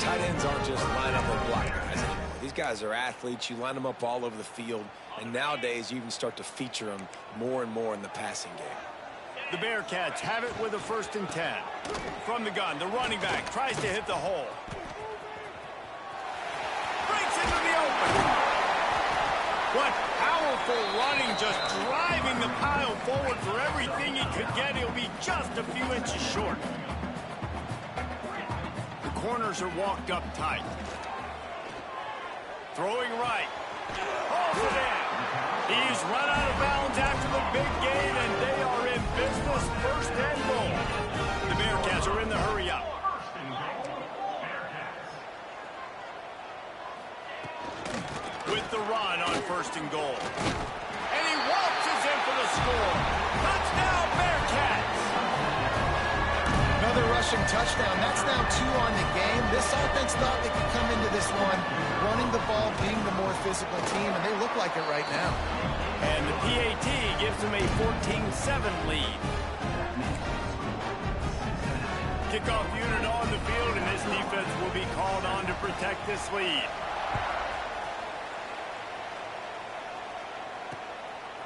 tight ends aren't just line up and block guys anymore. These guys are athletes. You line them up all over the field, and nowadays you even start to feature them more and more in the passing game. The Bearcats have it with a 1st and 10. From the gun, the running back tries to hit the hole. Breaks into the open. What powerful running, just driving the pile forward for everything he could get. He'll be just a few inches short. The corners are walked up tight. Throwing right. Holds it in. He's run out of bounds after the big gain, and they are in business, 1st and goal. The Bearcats are in the hurry up. With the run on 1st and goal. And he waltzes in for the score. Touchdown, Bearcats! Another rushing touchdown. That's now 2 on the game. This offense thought they could come into this one running the ball, being the more physical team, and they look like it right now. And the PAT gives them a 14-7 lead. Kickoff unit on the field, and this defense will be called on to protect this lead.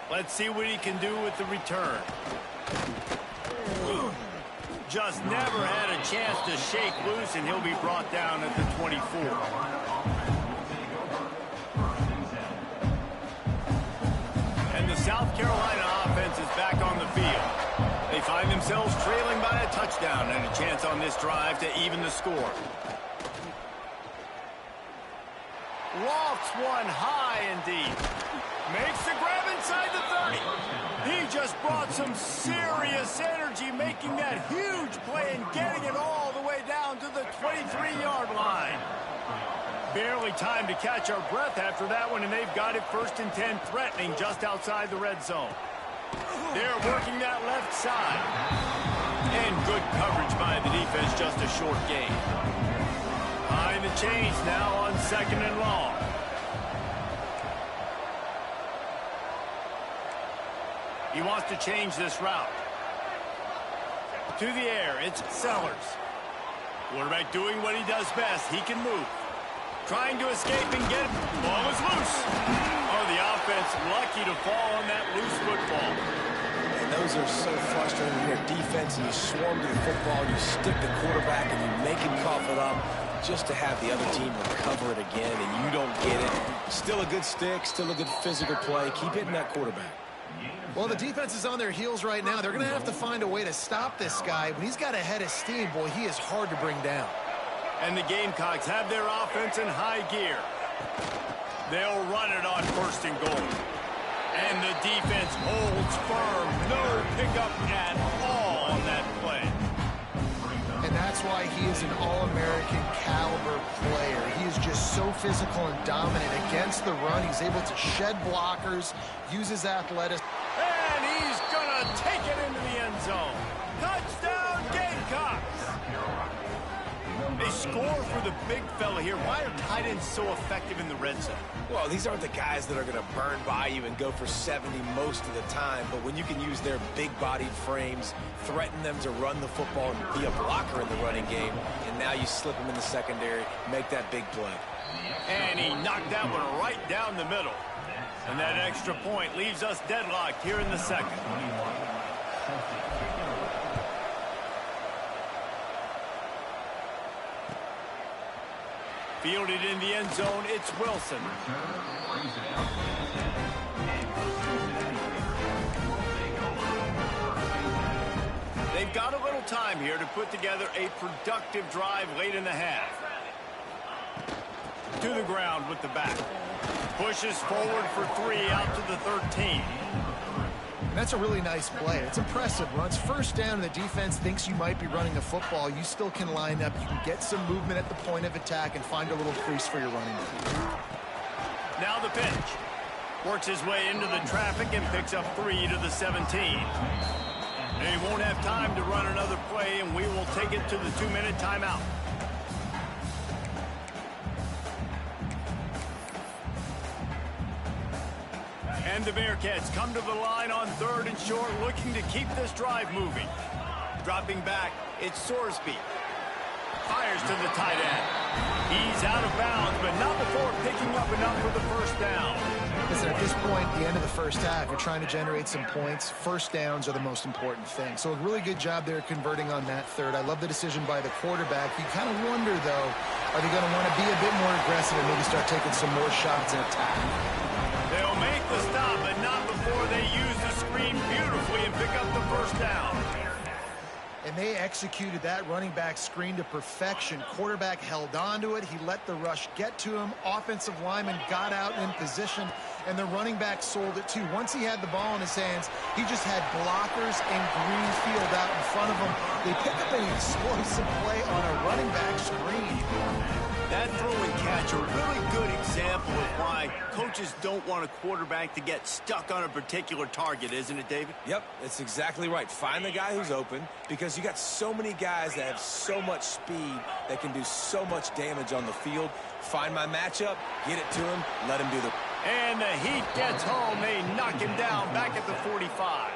Let's see what he can do with the return. Just never had a chance to shake loose, and he'll be brought down at the 24. And the South Carolina offense is back on the field. They find themselves trailing by a touchdown and a chance on this drive to even the score. Lofts one high and deep. Makes the grab inside the 30. He just brought some serious energy, making that huge play and getting it all the way down to the 23-yard line. Barely time to catch our breath after that one, and they've got it 1st and 10, threatening just outside the red zone. They're working that left side. And good coverage by the defense, just a short gain. Behind the chains now on 2nd and long. He wants to change this route. To the air, it's Sellers. Quarterback doing what he does best. He can move. Trying to escape and get it. Ball is loose. Oh, the offense lucky to fall on that loose football. And those are so frustrating when you're defense and you swarm to the football, you stick the quarterback and you make him cough it up just to have the other team recover it again and you don't get it. Still a good stick, still a good physical play. Keep hitting that quarterback. Well, the defense is on their heels right now. They're going to have to find a way to stop this guy. When he's got a head of steam, boy, he is hard to bring down. And the Gamecocks have their offense in high gear. They'll run it on 1st and goal. And the defense holds firm. No pickup at all on that play. And that's why he is an All-American caliber player. He is just so physical and dominant against the run. He's able to shed blockers, use his athleticism. And he's going to take it into the end zone. Touchdown, Gamecocks! They score for the big fella here. Why are tight ends so effective in the red zone? Well, these aren't the guys that are going to burn by you and go for 70 most of the time, but when you can use their big-bodied frames, threaten them to run the football and be a blocker in the running game, and now you slip them in the secondary, make that big play. And he knocked that one right down the middle. And that extra point leaves us deadlocked here in the 2nd. Fielded in the end zone, it's Wilson. They've got a little time here to put together a productive drive late in the half. To the ground with the back. Pushes forward for 3 out to the 13. And that's a really nice play. It's impressive. Runs 1st down and the defense thinks you might be running the football. You still can line up. You can get some movement at the point of attack and find a little crease for your running back. Now the pitch. Works his way into the traffic and picks up 3 to the 17. And he won't have time to run another play, and we will take it to the 2-minute timeout. And the Bearcats come to the line on 3rd and short, looking to keep this drive moving. Dropping back, it's Sorsby. Fires to the tight end. He's out of bounds, but not before picking up enough for the first down. Listen, at this point, the end of the first half, you're trying to generate some points. First downs are the most important thing. So a really good job there converting on that third. I love the decision by the quarterback. You kind of wonder, though, are they going to want to be a bit more aggressive and maybe start taking some more shots and attack? They'll make the stop, but not before they use the screen beautifully and pick up the first down. And they executed that running back screen to perfection. Quarterback held on to it. He let the rush get to him. Offensive lineman got out in position, and the running back sold it too. Once he had the ball in his hands, he just had blockers and green field out in front of him. They pick up an explosive play on a running back screen. That throw and catch, a really good example of why coaches don't want a quarterback to get stuck on a particular target, isn't it, David? Yep, that's exactly right. Find the guy who's open, because you got so many guys that have so much speed that can do so much damage on the field. Find my matchup, get it to him, let him do the... And the heat gets home. They knock him down back at the 45.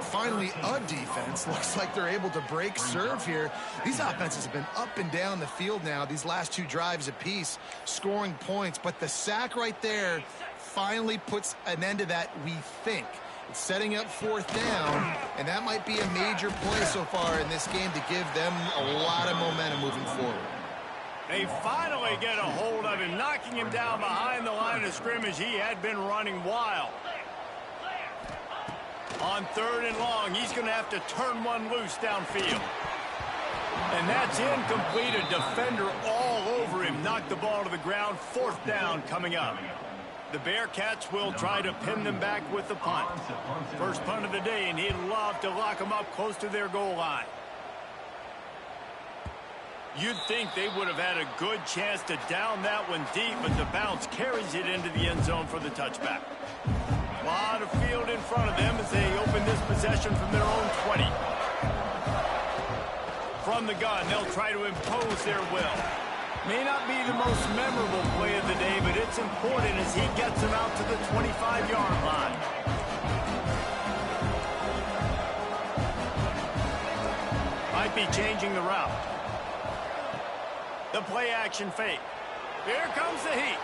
Finally, a defense looks like they're able to break serve here. These offenses have been up and down the field now, these last two drives apiece, scoring points. But the sack right there finally puts an end to that, we think. It's setting up fourth down, and that might be a major play so far in this game to give them a lot of momentum moving forward. They finally get a hold of him, knocking him down behind the line of scrimmage. He had been running wild. On third and long, he's going to have to turn one loose downfield. And that's incomplete. A defender all over him. Knocked the ball to the ground. Fourth down coming up. The Bearcats will try to pin them back with the punt. First punt of the day, and he'd love to lock them up close to their goal line. You'd think they would have had a good chance to down that one deep, but the bounce carries it into the end zone for the touchback. A lot of field in front of them as they open this possession from their own 20. From the gun, they'll try to impose their will. May not be the most memorable play of the day, but it's important as he gets them out to the 25-yard line. Might be changing the route. The play action fake. Here comes the heat.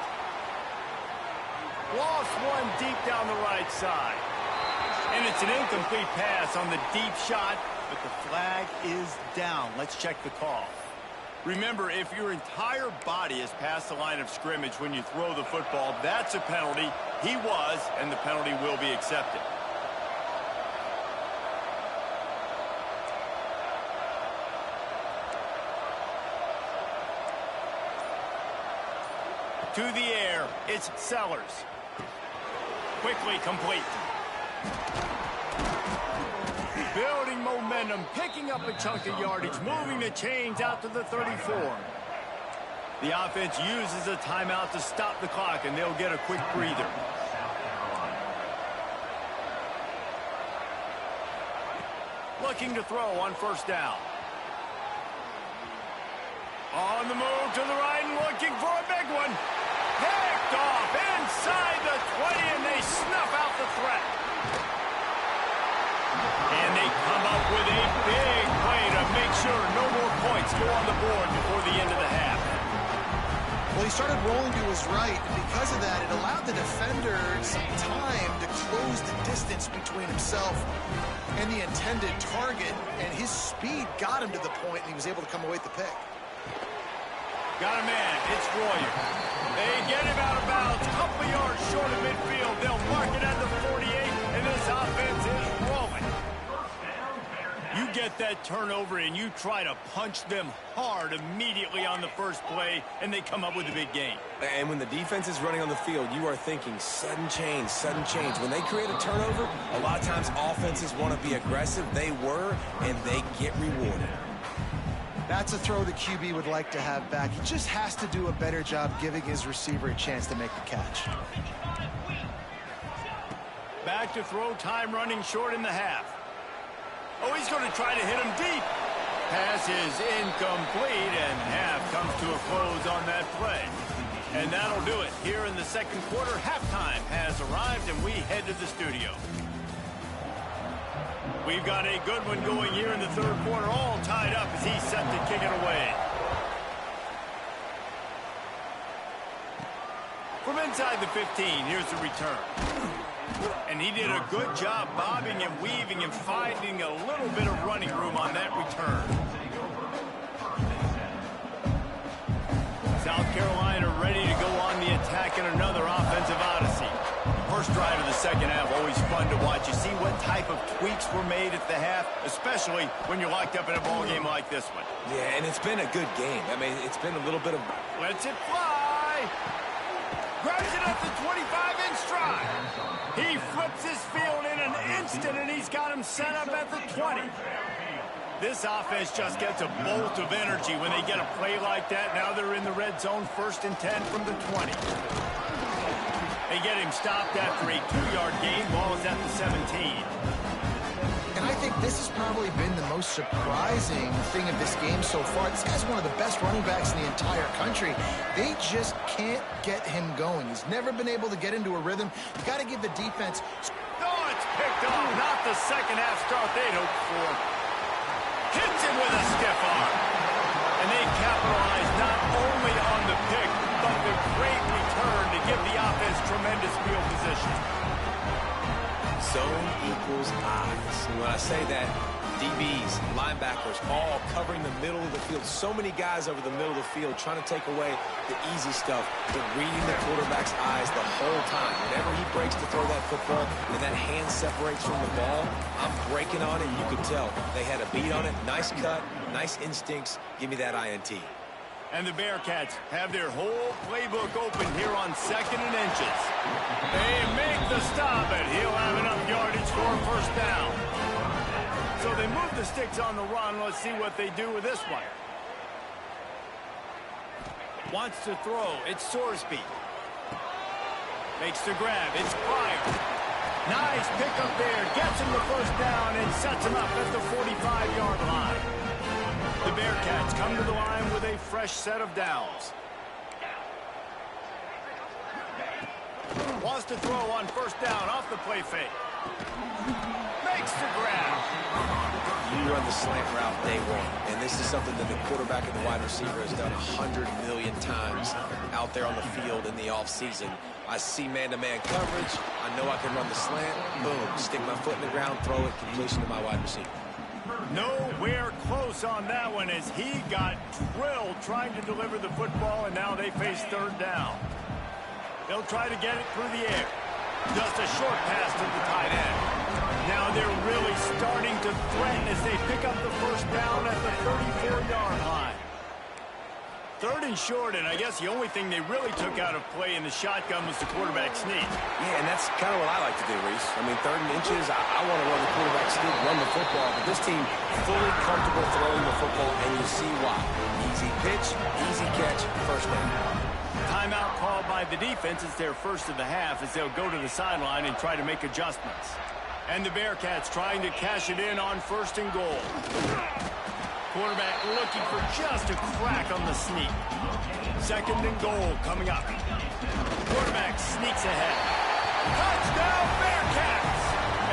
Lost one deep down the right side. And it's an incomplete pass on the deep shot, but the flag is down. Let's check the call. Remember, if your entire body is past the line of scrimmage when you throw the football, that's a penalty. He was, and the penalty will be accepted. To the air, it's Sellers. Quickly complete. Building momentum, picking up a chunk of yardage, moving the chains out to the 34. The offense uses a timeout to stop the clock, and they'll get a quick breather. Looking to throw on first down. On the move to the right and looking for a big one. Picked off inside the 20, and they snuff out the threat. And they come up with a big play to make sure no more points go on the board before the end of the half. Well, he started rolling to his right, and because of that, it allowed the defender some time to close the distance between himself and the intended target, and his speed got him to the point, and he was able to come away with the pick. Got a man. It's Royer. They get him out of bounds. Couple of yards short of midfield. They'll mark it at the 48, and this offense is rolling. You get that turnover, and you try to punch them hard immediately on the first play, and they come up with a big gain. And when the defense is running on the field, you are thinking sudden change, sudden change. When they create a turnover, a lot of times offenses want to be aggressive. They were, and they get rewarded. That's a throw the QB would like to have back. He just has to do a better job giving his receiver a chance to make the catch. Back to throw, time running short in the half. Oh, he's going to try to hit him deep. Pass is incomplete, and half comes to a close on that play. And that'll do it. Here in the second quarter, halftime has arrived, and we head to the studio. We've got a good one going here in the third quarter, all tied up as he's set to kick it away. From inside the 15, here's the return. And he did a good job bobbing and weaving and finding a little bit of running room on that return. South Carolina ready to go on the attack in another offensive odyssey. First drive of the second half, always fun to watch. You see what type of tweaks were made at the half, especially when you're locked up in a ball game like this one. Yeah, and it's been a good game. I mean, it's been a little bit of... Lets it fly. Grabs it at the 25-inch stride. He flips his field in an instant, and he's got him set up at the 20. This offense just gets a bolt of energy when they get a play like that. Now they're in the red zone, 1st and 10 from the 20. They get him stopped after a 2-yard gain. Ball is at the 17. And I think this has probably been the most surprising thing of this game so far. This guy's one of the best running backs in the entire country. They just can't get him going. He's never been able to get into a rhythm. You got to give the defense... Oh, it's picked off. Not the second half start they'd hoped for. Hits him with a stiff arm. And they capitalize not only on the pick, but the great return to give the offense tremendous field position. Zone equals eyes. And when I say that, DBs, linebackers, all covering the middle of the field. So many guys over the middle of the field trying to take away the easy stuff, but reading the quarterback's eyes the whole time. Whenever he breaks to throw that football and that hand separates from the ball, I'm breaking on it. You could tell they had a beat on it. Nice cut, nice instincts. Give me that INT. And the Bearcats have their whole playbook open here on 2nd and inches. They make the stop, and he'll have enough yardage for a 1st down. So they move the sticks on the run. Let's see what they do with this one. Wants to throw. It's Sorsby. Makes the grab. It's Pryor. Nice pickup there. Gets him the 1st down and sets him up at the 45-yard line. The Bearcats come to the line with a fresh set of downs. Wants to throw on 1st down off the play fake. Makes the grab. You run the slant route day one, and this is something that the quarterback and the wide receiver has done 100 million times out there on the field in the offseason. I see man-to-man coverage. I know I can run the slant. Boom, stick my foot in the ground, throw it, completion to my wide receiver. Nowhere close on that one as he got drilled trying to deliver the football, and now they face 3rd down. They'll try to get it through the air. Just a short pass to the tight end. Now they're really starting to threaten as they pick up the 1st down at the 34-yard line. 3rd and short, and I guess the only thing they really took out of play in the shotgun was the quarterback sneak. Yeah, and that's kind of what I like to do, Reese. I mean, 3rd and inches, I want to run the quarterback sneak, run the football, but this team fully comfortable throwing the football, and you see why. Easy pitch, easy catch, 1st down. Timeout called by the defense. It's their 1st of the half as they'll go to the sideline and try to make adjustments. And the Bearcats trying to cash it in on 1st and goal. Quarterback looking for just a crack on the sneak. 2nd and goal coming up. Quarterback sneaks ahead. Touchdown Bearcats!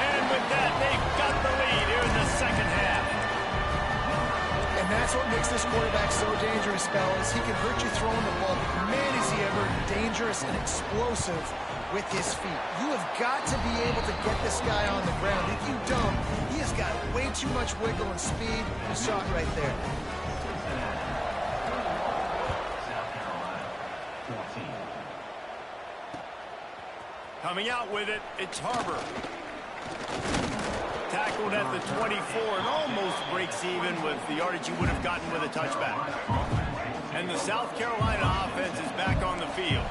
And with that, they've got the lead here in the 2nd half. And that's what makes this quarterback so dangerous, fellas. He can hurt you throwing the ball, but man, is he ever dangerous and explosive with his feet. You have got to be able to get this guy on the ground. If you don't, he has got way too much wiggle and speed. You saw it right there. Coming out with it, it's Harbor. Tackled at the 24 and almost breaks even with the yardage he would have gotten with a touchback. And the South Carolina offense is back on the field.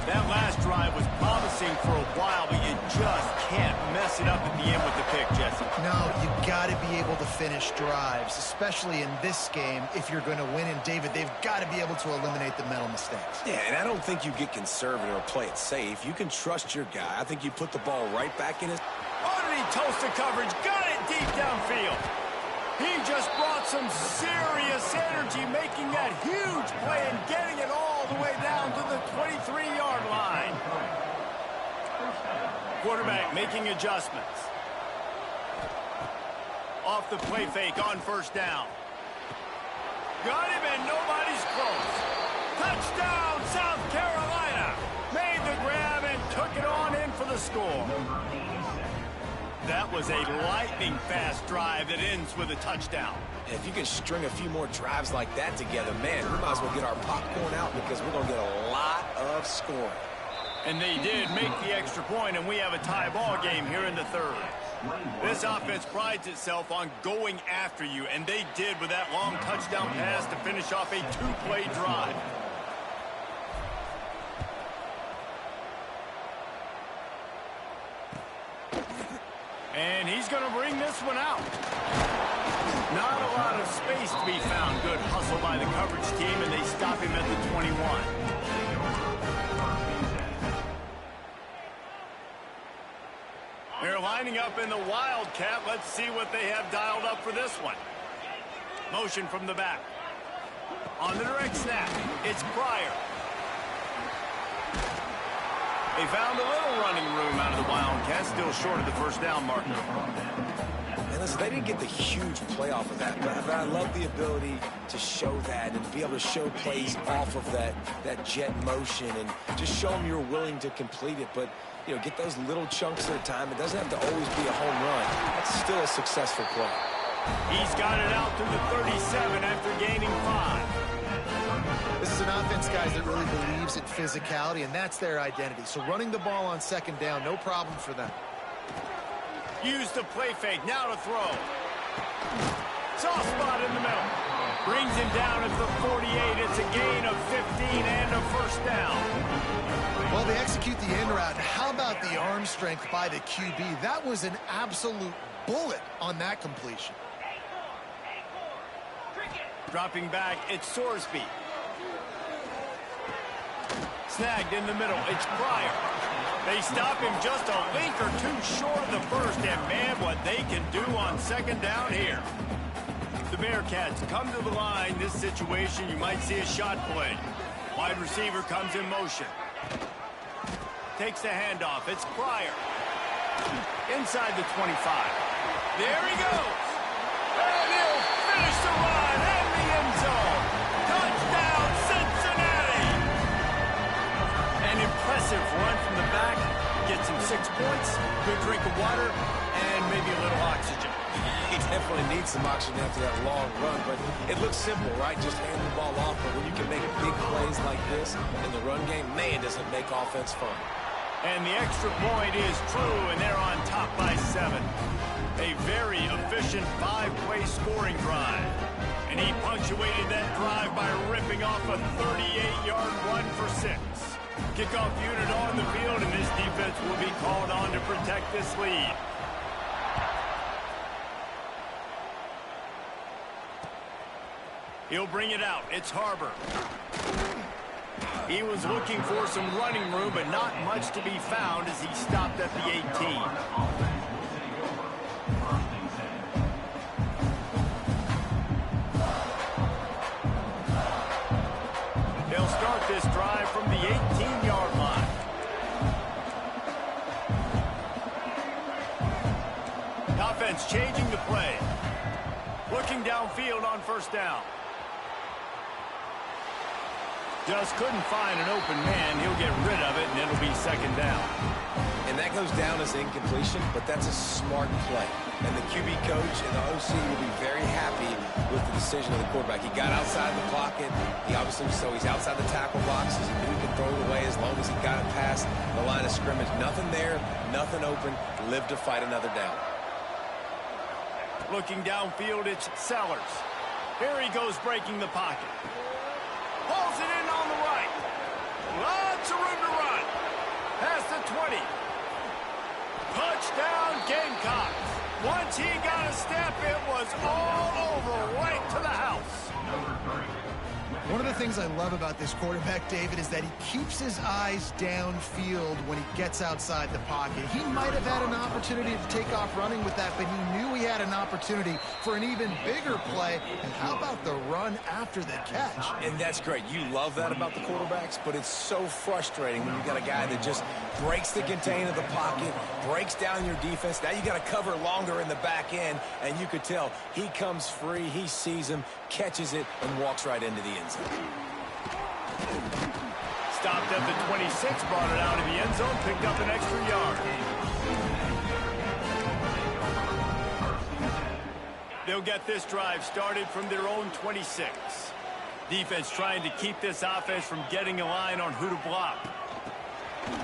That last drive was promising for a while, but you just can't mess it up at the end with the pick, Jesse. No, you got to be able to finish drives, especially in this game. If you're going to win, and David, they've got to be able to eliminate the mental mistakes. Yeah, and I don't think you get conservative or play it safe. You can trust your guy. I think you put the ball right back in his... Underneath toasted coverage, got it deep downfield. He just brought some serious energy, making that huge play and getting it all the way down to the 23-yard line. Quarterback making adjustments. Off the play fake on 1st down. Got him and nobody's close. Touchdown, South Carolina. Made the the score. That was a lightning-fast drive that ends with a touchdown. If you can string a few more drives like that together, man, we might as well get our popcorn out because we're going to get a lot of scoring. And they did make the extra point, and we have a tie ball game here in the third. This offense prides itself on going after you, and they did with that long touchdown pass to finish off a two-play drive. And he's going to bring this one out. Not a lot of space to be found. Good hustle by the coverage team, and they stop him at the 21. They're lining up in the Wildcat. Let's see what they have dialed up for this one. Motion from the back. On the direct snap, it's Pryor. They found a little running room out of the Wildcats, still short of the first down marker. And listen, they didn't get the huge play off of that, but I love the ability to show that and be able to show plays off of that jet motion and just show them you're willing to complete it. But, you know, get those little chunks at a time. It doesn't have to always be a home run. That's still a successful play. He's got it out through the 37 after gaining 5. This is an offense, guys, that really believes in physicality, and that's their identity. So running the ball on second down, no problem for them. Use the play fake, now to throw. Soft spot in the middle. Brings him down at the 48. It's a gain of 15 and a first down. Well, they execute the in route. How about the arm strength by the QB? That was an absolute bullet on that completion. Dropping back, it's Sorsby. Snagged in the middle, it's Pryor. They stop him just a link or two short of the first, and man, what they can do on second down here. The Bearcats come to the line. This situation, you might see a shot play. Wide receiver comes in motion. Takes the handoff, it's Pryor. Inside the 25. There he goes. And he'll finish the run in the end zone. Touchdown, Cincinnati. An impressive run from the back. Gets him 6 points, good drink of water, and maybe a little oxygen. He definitely needs some oxygen after that long run, but it looks simple, right? Just hand the ball off, but when you can make big plays like this in the run game, man, does it make offense fun. And the extra point is true, and they're on top by 7. A very efficient 5-play scoring drive. And he punctuated that drive by ripping off a 38-yard run for 6. Kickoff unit on the field, and this defense will be called on to protect this lead. He'll bring it out. It's Harbor. He was looking for some running room, but not much to be found as he stopped at the 18. They'll start this drive from the 18-yard line. Offense changing the play. Looking downfield on first down. Just couldn't find an open man. He'll get rid of it, and it'll be second down. And that goes down as incompletion, but that's a smart play. And the QB coach and the OC will be very happy with the decision of the quarterback. He got outside the pocket. He obviously, so he's outside the tackle box. He knew he could throw it away as long as he got it past the line of scrimmage. Nothing there, nothing open. Live to fight another down. Looking downfield, it's Sellers. Here he goes breaking the pocket. Pulls it in on the right. Lots of room to run. Past the 20. Touchdown, Gamecocks. Once he got a step, it was all over right to the house. One of the things I love about this quarterback, David, is that he keeps his eyes downfield when he gets outside the pocket. He might have had an opportunity to take off running with that, but he knew he had an opportunity for an even bigger play. And how about the run after the catch? And that's great. You love that about the quarterbacks, but it's so frustrating when you've got a guy that just breaks the contain of the pocket, breaks down your defense. Now you got to cover longer in the back end, and you could tell he comes free, he sees him, catches it, and walks right into the end zone. Stopped attempt at the 26 brought it out of the end zone, picked up an extra yard. They'll get this drive started from their own 26. Defense trying to keep this offense from getting a line on who to block.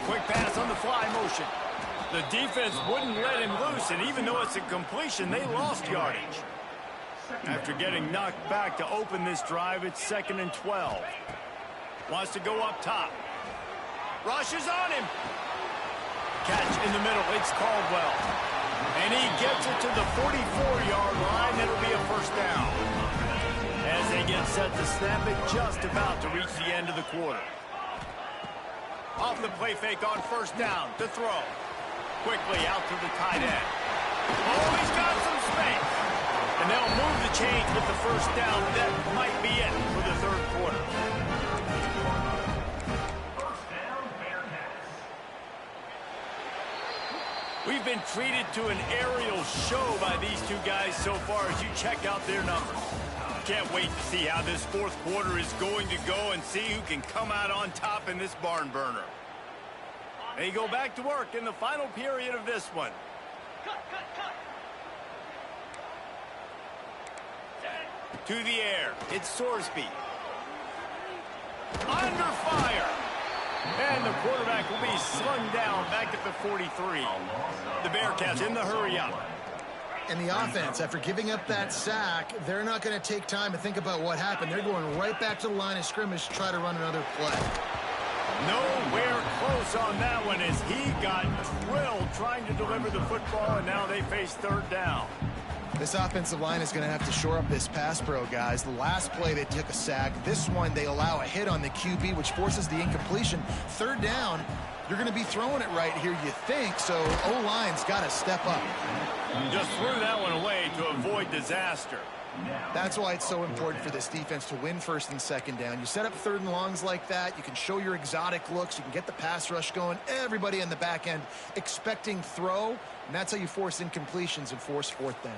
Quick pass on the fly motion. The defense wouldn't let him loose, and even though it's a completion, they lost yardage. After getting knocked back to open this drive, it's 2nd and 12. Wants to go up top. Rushes on him. Catch in the middle. It's Caldwell. And he gets it to the 44-yard line. It'll be a first down. As they get set to snap it, just about to reach the end of the quarter. Off the play fake on first down to throw. Quickly out to the tight end. Oh, he's got some space. And they'll move the chains with the first down. That might be it for the third quarter. We've been treated to an aerial show by these two guys so far as you check out their numbers. Can't wait to see how this fourth quarter is going to go and see who can come out on top in this barn burner. They go back to work in the final period of this one. To the air, it's Sorsby. Under fire. And the quarterback will be slung down back at the 43. The Bearcats in the hurry-up. And the offense, after giving up that sack, they're not going to take time to think about what happened. They're going right back to the line of scrimmage to try to run another play. Nowhere close on that one as he got drilled trying to deliver the football, and now they face third down. This offensive line is going to have to shore up this pass pro, guys. The last play they took a sack. This one they allow a hit on the QB, which forces the incompletion. Third down, you're going to be throwing it right here, you think, so O-line's got to step up. Just threw that one away to avoid disaster. That's why it's so important for this defense to win first and second down. You set up third and longs like that, you can show your exotic looks, you can get the pass rush going, everybody in the back end expecting throw, and that's how you force incompletions and force fourth downs.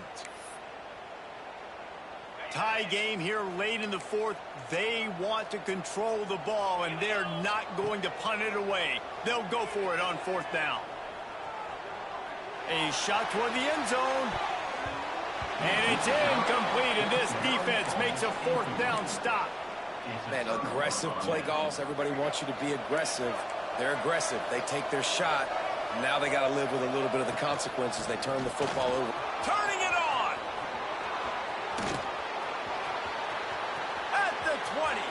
Tie game here late in the fourth. They want to control the ball, and they're not going to punt it away. They'll go for it on fourth down. A shot toward the end zone. And it's incomplete, and this defense makes a fourth down stop. Man, aggressive play calls. Everybody wants you to be aggressive. They're aggressive. They take their shot. Now they got to live with a little bit of the consequences. They turn the football over. Turning it on. At the 20.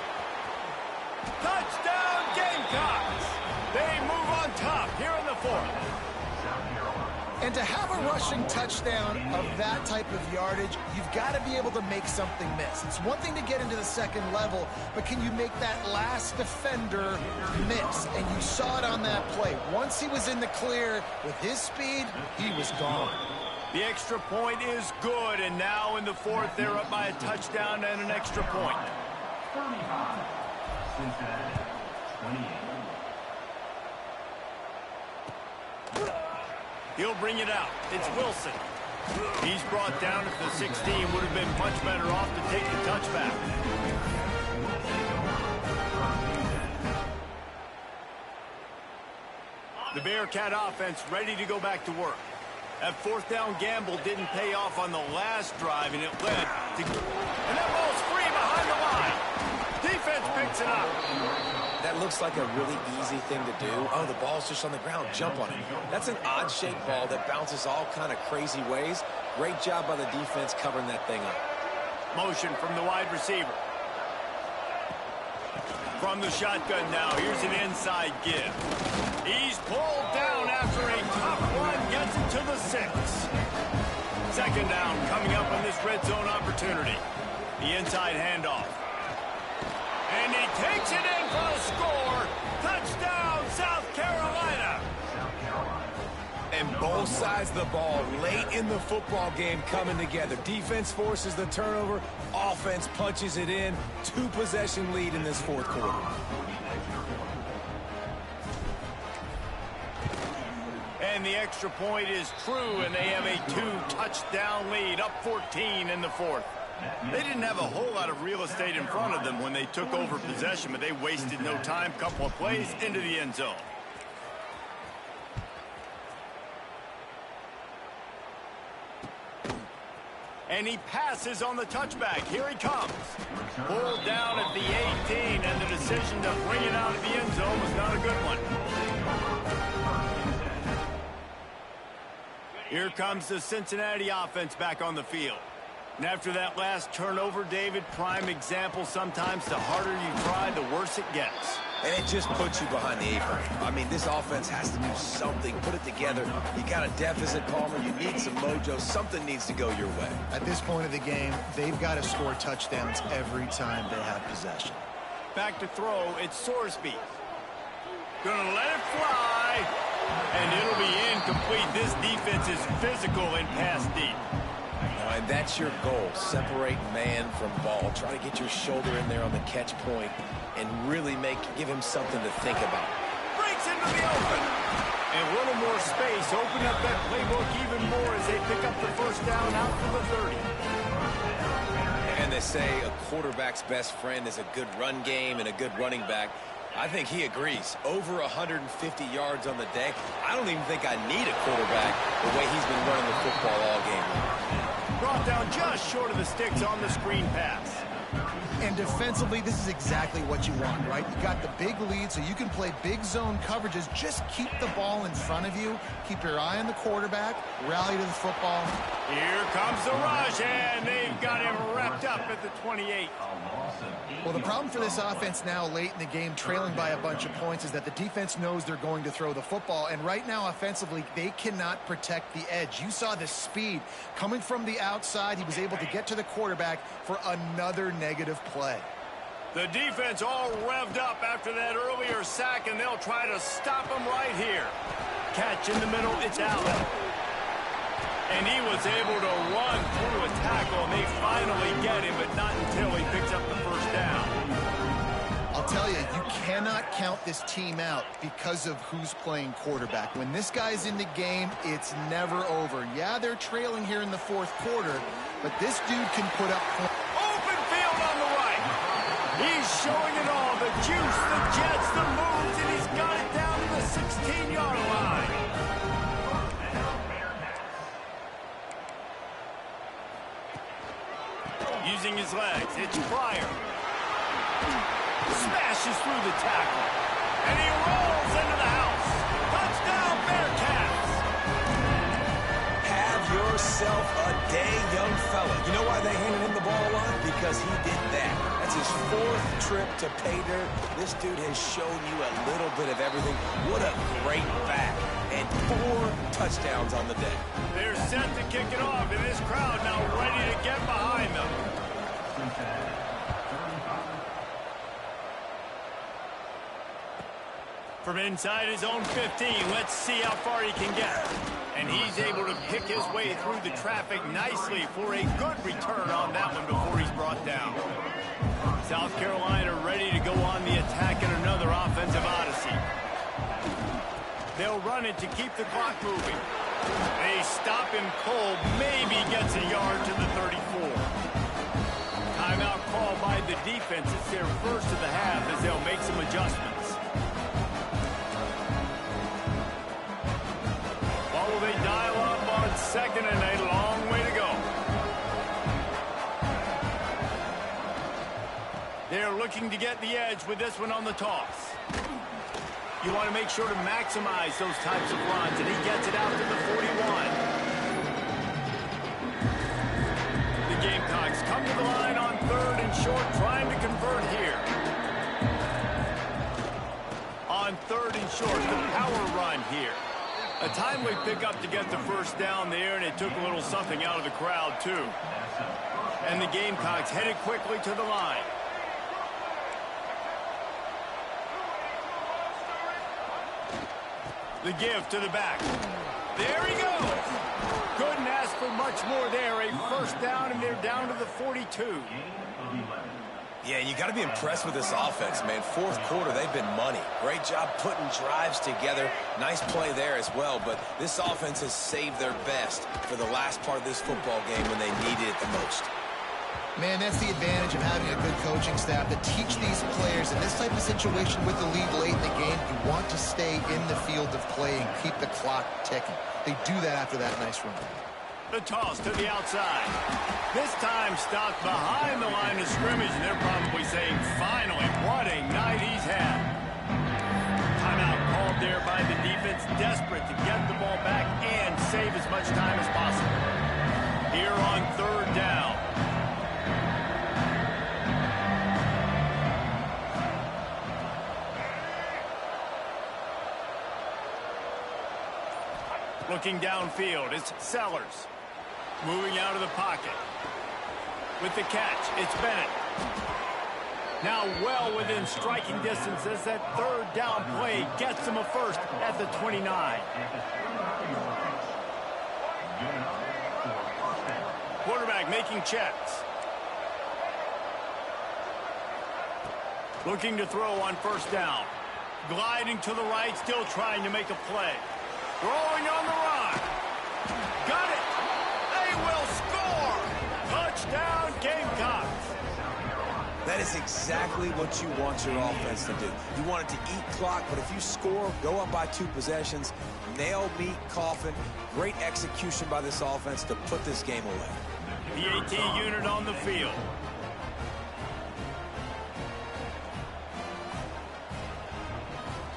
Touchdown Gamecocks. They move on top here in the fourth. And to have a rushing touchdown of that type of yardage, you've got to be able to make something miss. It's one thing to get into the second level, but can you make that last defender miss? And you saw it on that play. Once he was in the clear with his speed, he was gone. The extra point is good, and now in the fourth, they're up by a touchdown and an extra point. 35, Cincinnati, 28. He'll bring it out. It's Wilson. He's brought down at the 16. Would have been much better off to take the touchback. The Bearcat offense ready to go back to work. That fourth down gamble didn't pay off on the last drive, and it led to... And that ball's free behind the line. Defense picks it up. That looks like a really easy thing to do. Oh, the ball's just on the ground. Jump on it. That's an odd-shaped ball that bounces all kind of crazy ways. Great job by the defense covering that thing up. Motion from the wide receiver. From the shotgun now, here's an inside give. He's pulled down after a tough run, gets it to the 6. Second down coming up on this red zone opportunity. The inside handoff. And he takes it in for the score. Touchdown, South Carolina. And both sides of the ball late in the football game coming together. Defense forces the turnover. Offense punches it in. 2-possession lead in this fourth quarter. And the extra point is true, and they have a 2-touchdown lead, up 14 in the fourth. They didn't have a whole lot of real estate in front of them when they took over possession, but they wasted no time. Couple of plays into the end zone. And he passes on the touchback. Here he comes. Pulled down at the 18, and the decision to bring it out of the end zone was not a good one. Here comes the Cincinnati offense back on the field. And after that last turnover, David, prime example, sometimes the harder you try, the worse it gets. And it just puts you behind the 8-ball. I mean, this offense has to do something. Put it together. You got a deficit, Palmer. You need some mojo. Something needs to go your way. At this point of the game, they've got to score touchdowns every time they have possession. Back to throw, it's Sorsby. Gonna let it fly. And it'll be incomplete. This defense is physical and pass deep. And that's your goal. Separate man from ball. Try to get your shoulder in there on the catch point and really give him something to think about. Breaks into the open. And a little more space. Open up that playbook even more as they pick up the first down out to the 30. And they say a quarterback's best friend is a good run game and a good running back. I think he agrees. Over 150 yards on the day. I don't even think I need a quarterback the way he's been running the football all game. Brought down just short of the sticks on the screen pass. And defensively, this is exactly what you want, right? You got the big lead, so you can play big zone coverages. Just keep the ball in front of you. Keep your eye on the quarterback. Rally to the football. Here comes the rush, and they've got him wrapped up at the 28. Well, the problem for this offense now late in the game, trailing by a bunch of points, is that the defense knows they're going to throw the football. And right now, offensively, they cannot protect the edge. You saw the speed coming from the outside. He was able to get to the quarterback for another negative play. The defense all revved up after that earlier sack, and they'll try to stop him right here. Catch in the middle, it's Allen. And he was able to run through a tackle, and they finally get him, but not until he picks up the first down. I'll tell you, you cannot count this team out because of who's playing quarterback. When this guy's in the game, it's never over. Yeah, they're trailing here in the fourth quarter, but this dude can put up points. Open field on the right. He's showing it all, the juice, the jets, the moves, and he's got it down to the 16-yard line. Using his legs, it's Pryor. Smashes through the tackle. And he rolls into the house. Touchdown, Bearcats! Have yourself a day, young fella. You know why they handed him the ball a lot? Because he did that. That's his fourth trip to pay dirt. This dude has shown you a little bit of everything. What a great back. And 4 touchdowns on the day. They're set to kick it off, and this crowd now ready to get behind them. From inside his own 15, let's see how far he can get. And he's able to pick his way through the traffic nicely for a good return on that one before he's brought down. South Carolina ready to go on the attack in another offensive odyssey. They'll run it to keep the clock moving. They stop him cold, maybe gets a yard to the 34. Timeout called by the defense. It's their first of the half as they'll make some adjustments. What will they dial up on second and a long way to go? They're looking to get the edge with this one on the toss. You want to make sure to maximize those types of runs, and he gets it out to the 41. The Gamecocks come to the line on third and short, trying to convert here. On third and short, the power run here. A timely pickup to get the first down there, and it took a little something out of the crowd, too. And the Gamecocks headed quickly to the line. The give to the back. There he goes. Couldn't ask for much more there. A first down, and they're down to the 42. Yeah, you got to be impressed with this offense, man. Fourth quarter, they've been money. Great job putting drives together. Nice play there as well, but this offense has saved their best for the last part of this football game when they needed it the most. Man, that's the advantage of having a good coaching staff to teach these players in this type of situation with the lead late in the game. You want to stay in the field of play and keep the clock ticking. They do that after that nice run. The toss to the outside. This time stopped behind the line of scrimmage, and they're probably saying, finally, what a night he's had. Timeout called there by the defense, desperate to get the ball back and save as much time as possible. Here on third down. Looking downfield, it's Sellers. Moving out of the pocket. With the catch, it's Bennett. Now well within striking distance as that third down play gets him a first at the 29. Quarterback making checks. Looking to throw on first down. Gliding to the right, still trying to make a play. Throwing on the run. Got it. They will score. Touchdown, Gamecocks. That is exactly what you want your offense to do. You want it to eat clock, but if you score, go up by 2 possessions, nail meat coffin, great execution by this offense to put this game away. The AT unit on the field.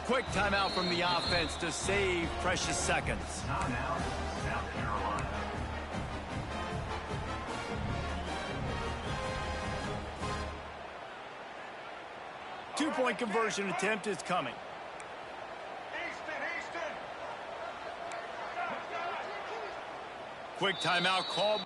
Quick timeout from the offense to save precious seconds. Timeout, South Carolina. Two-point conversion attempt is coming. Quick timeout called.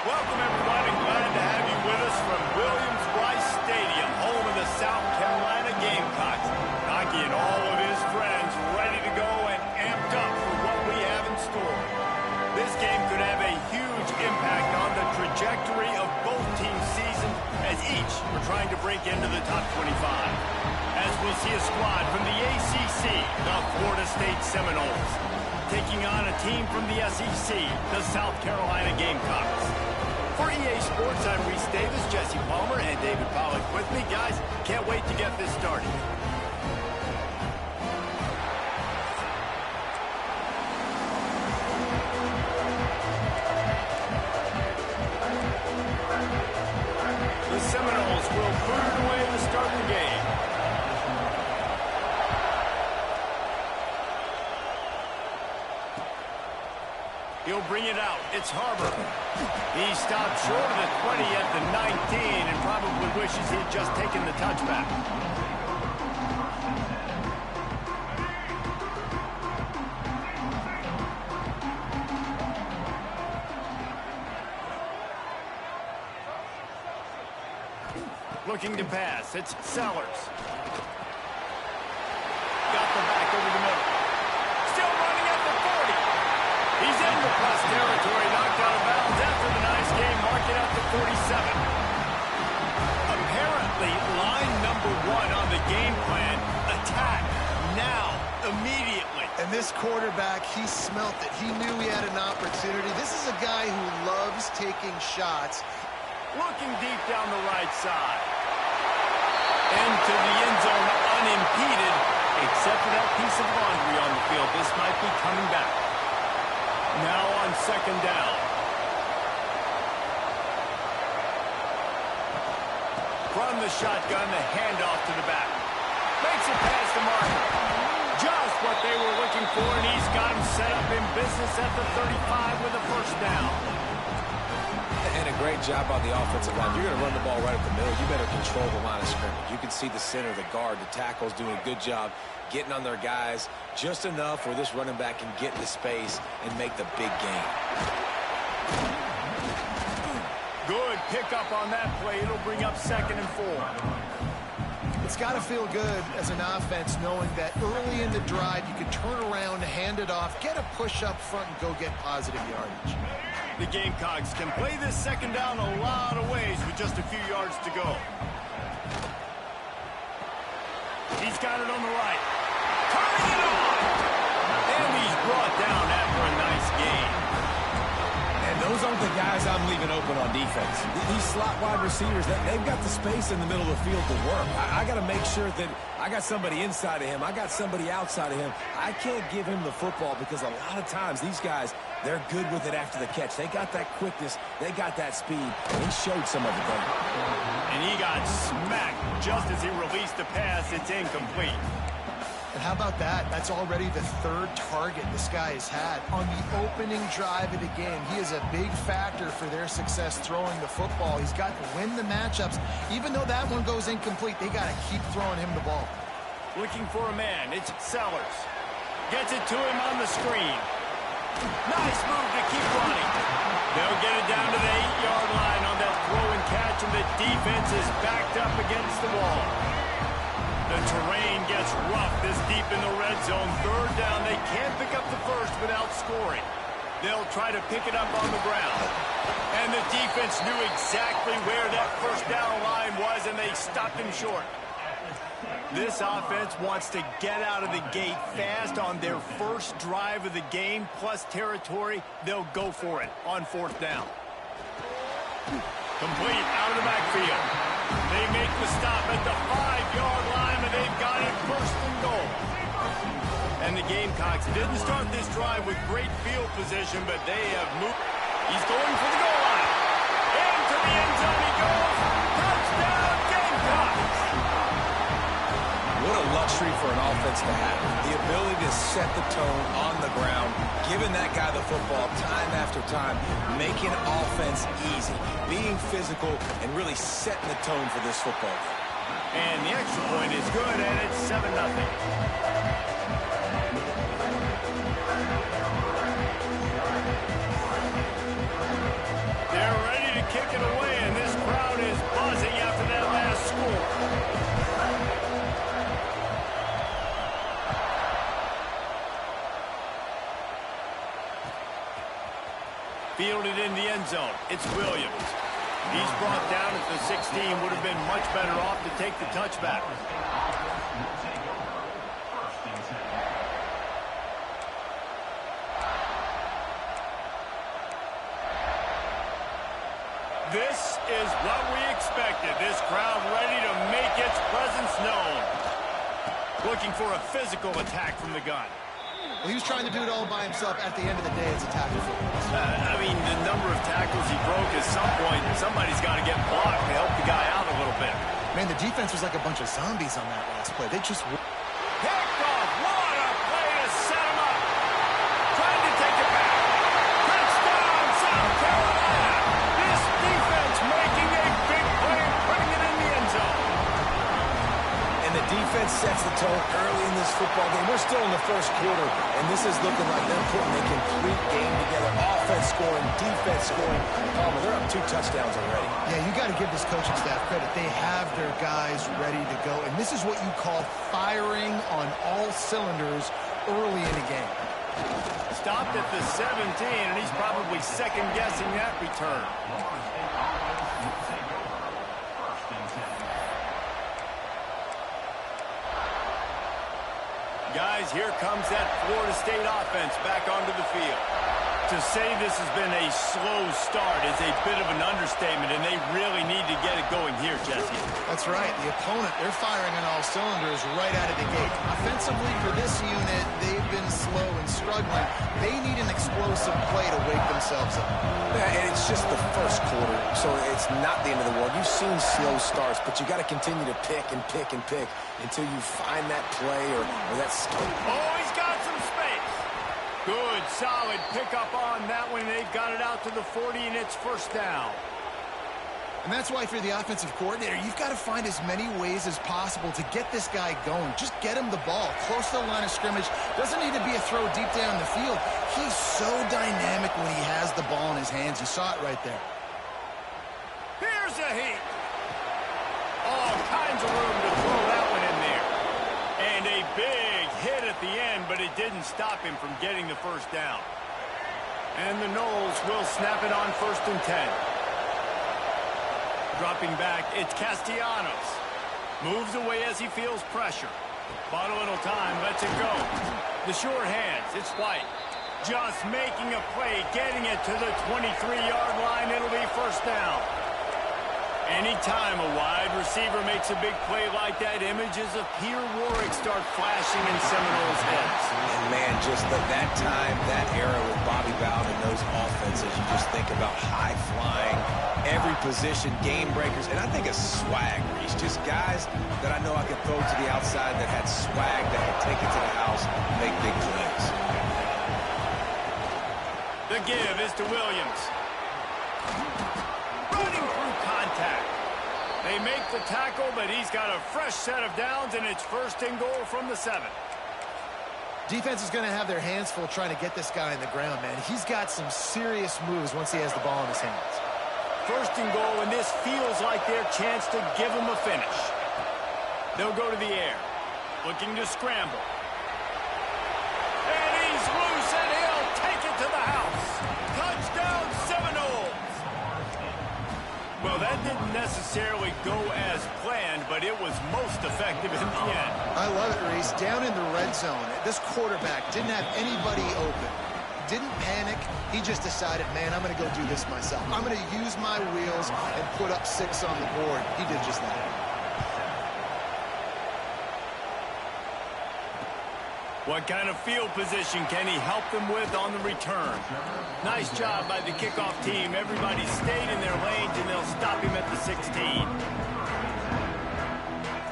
Welcome, everyone, and glad to As we'll see a squad from the ACC, the Florida State Seminoles, taking on a team from the SEC, the South Carolina Gamecocks. For EA Sports, I'm Reese Davis, Jesse Palmer, and David Pollack with me. Guys, can't wait to get this started. The Seminoles will put it away to start the game. He'll bring it out. It's Harbor. He stopped short of the 20 at the 19 and probably wishes he'd just taken the touchback. Looking to pass. It's Sellers. Got the back over the middle. Still running at the 40. He's in the plus territory, knocked out of bounds after the nice game, marking out the 47. Apparently, line number 1 on the game plan, attack now, immediately. And this quarterback, he smelt it. He knew he had an opportunity. This is a guy who loves taking shots. Looking deep down the right side. Into the end zone unimpeded, except for that piece of laundry on the field. This might be coming back. Now on second down. From the shotgun, the handoff to the back. Makes it past the mark. Just what they were looking for, and he's got him set up in business at the 35 with a first down. And a great job on the offensive line. You're going to run the ball right up the middle. You better control the line of scrimmage. You can see the center, the guard, the tackles doing a good job getting on their guys just enough where this running back can get into space and make the big gain. Good pickup on that play. It'll bring up 2nd and 4. It's got to feel good as an offense knowing that early in the drive you can turn around, hand it off, get a push up front, and go get positive yardage. The Gamecocks can play this second down a lot of ways with just a few yards to go. He's got it on the right. Turning it on! And he's brought down after a nice gain. And those aren't the guys I'm leaving open on defense. These slot wide receivers, they've got the space in the middle of the field to work. I got to make sure that I got somebody inside of him. I got somebody outside of him. I can't give him the football because a lot of times these guys, they're good with it after the catch. They got that quickness. They got that speed. He showed some of it there. And he got smacked just as he released the pass. It's incomplete. And how about that? That's already the 3rd target this guy has had on the opening drive of the game. He is a big factor for their success throwing the football. He's got to win the matchups. Even though that one goes incomplete, they got to keep throwing him the ball. Looking for a man. It's Sellers. Gets it to him on the screen. Nice move to keep running. They'll get it down to the 8-yard line on that throw and catch, and the defense is backed up against the wall. The terrain gets rough this deep in the red zone. 3rd down, they can't pick up the first without scoring. They'll try to pick it up on the ground. And the defense knew exactly where that first down line was, and they stopped him short. This offense wants to get out of the gate fast on their first drive of the game, plus territory. They'll go for it on 4th down. Complete out of the backfield. They make the stop at the 5-yard line, and they've got it 1st and goal. And the Gamecocks didn't start this drive with great field position, but they have moved. He's going for the goal line. Into the end zone he goes. Touchdown, Gamecocks! What a luxury for an offense to have. The ability to set the tone on the ground, giving that guy the football time after time, making offense easy, being physical, and really setting the tone for this football game. And the extra point is good, and it's 7-0. They're ready to kick it away, and this crowd is buzzing after that last score. Fielded in the end zone. It's Williams. He's brought down at the 16. Would have been much better off to take the touchback. This is what we expected. This crowd ready to make its presence known. Looking for a physical attack from the gun. Well, he was trying to do it all by himself. At the end of the day, it's a tackle football. I mean, the number of tackles he broke, at some point, somebody's got to get blocked to help the guy out a little bit. Man, the defense was like a bunch of zombies on that last play. They just... Picked off. What a play to set him up. Trying to take it back. Touchdown, South Carolina. This defense making a big play and putting it in the end zone. And the defense sets the tone early in this football game. We're still in the first quarter, and this is looking like they're putting a complete game together. Offense scoring, defense scoring. Palmer, they're up 2 touchdowns already. Yeah, you got to give this coaching staff credit. They have their guys ready to go, and this is what you call firing on all cylinders early in a game. Stopped at the 17, and he's probably second-guessing that return. Guys, here comes that Florida State offense back onto the field. To say this has been a slow start is a bit of an understatement, and they really need to get it going here, Jesse. That's right. The opponent, they're firing on all cylinders right out of the gate. Offensively, for this unit, they've been slow and struggling. They need an explosive play to wake themselves up. Yeah, and it's just the first quarter, so it's not the end of the world. You've seen slow starts, but you got to continue to pick and pick and pick until you find that play or that skill. Oh, he's got some space. Good, solid pickup on that one. They've got it out to the 40, and it's first down. And that's why if you're the offensive coordinator, you've got to find as many ways as possible to get this guy going. Just get him the ball close to the line of scrimmage. Doesn't need to be a throw deep down the field. He's so dynamic when he has the ball in his hands. You saw it right there. Here's a heat. All kinds of room to throw that one in there. And a big hit at the end, but it didn't stop him from getting the first down. And the Noles will snap it on 1st and 10. Dropping back, it's Castellanos. Moves away as he feels pressure. Bought a little time, lets it go. The sure hands, it's White. Just making a play, getting it to the 23-yard line. It'll be first down. Anytime a wide receiver makes a big play like that, images of Peter Warwick start flashing in Seminoles' heads. And man, just that time, that era with Bobby Bowden and those offenses, you just think about high-flying, every position, game breakers, and I think of swag, Reese. Just guys that I know I could throw to the outside that had swag, that could take it to the house, make big plays. The give is to Williams. Running through contact. They make the tackle, but he's got a fresh set of downs, and it's 1st and goal from the 7. Defense is going to have their hands full trying to get this guy in the ground, man. He's got some serious moves once he has the ball in his hands. 1st and goal, and this feels like their chance to give him a finish. They'll go to the air, looking to scramble. And he's loose, and he'll take it to the house. Touchdown, Seminoles. Well, that didn't necessarily go as planned, but it was most effective in the end. I love it, Reese. Down in the red zone, this quarterback didn't have anybody open. Didn't panic. He just decided, man, I'm going to go do this myself. I'm going to use my wheels and put up 6 on the board. He did just that. What kind of field position can he help them with on the return? Nice job by the kickoff team. Everybody stayed in their lanes, and they'll stop him at the 16.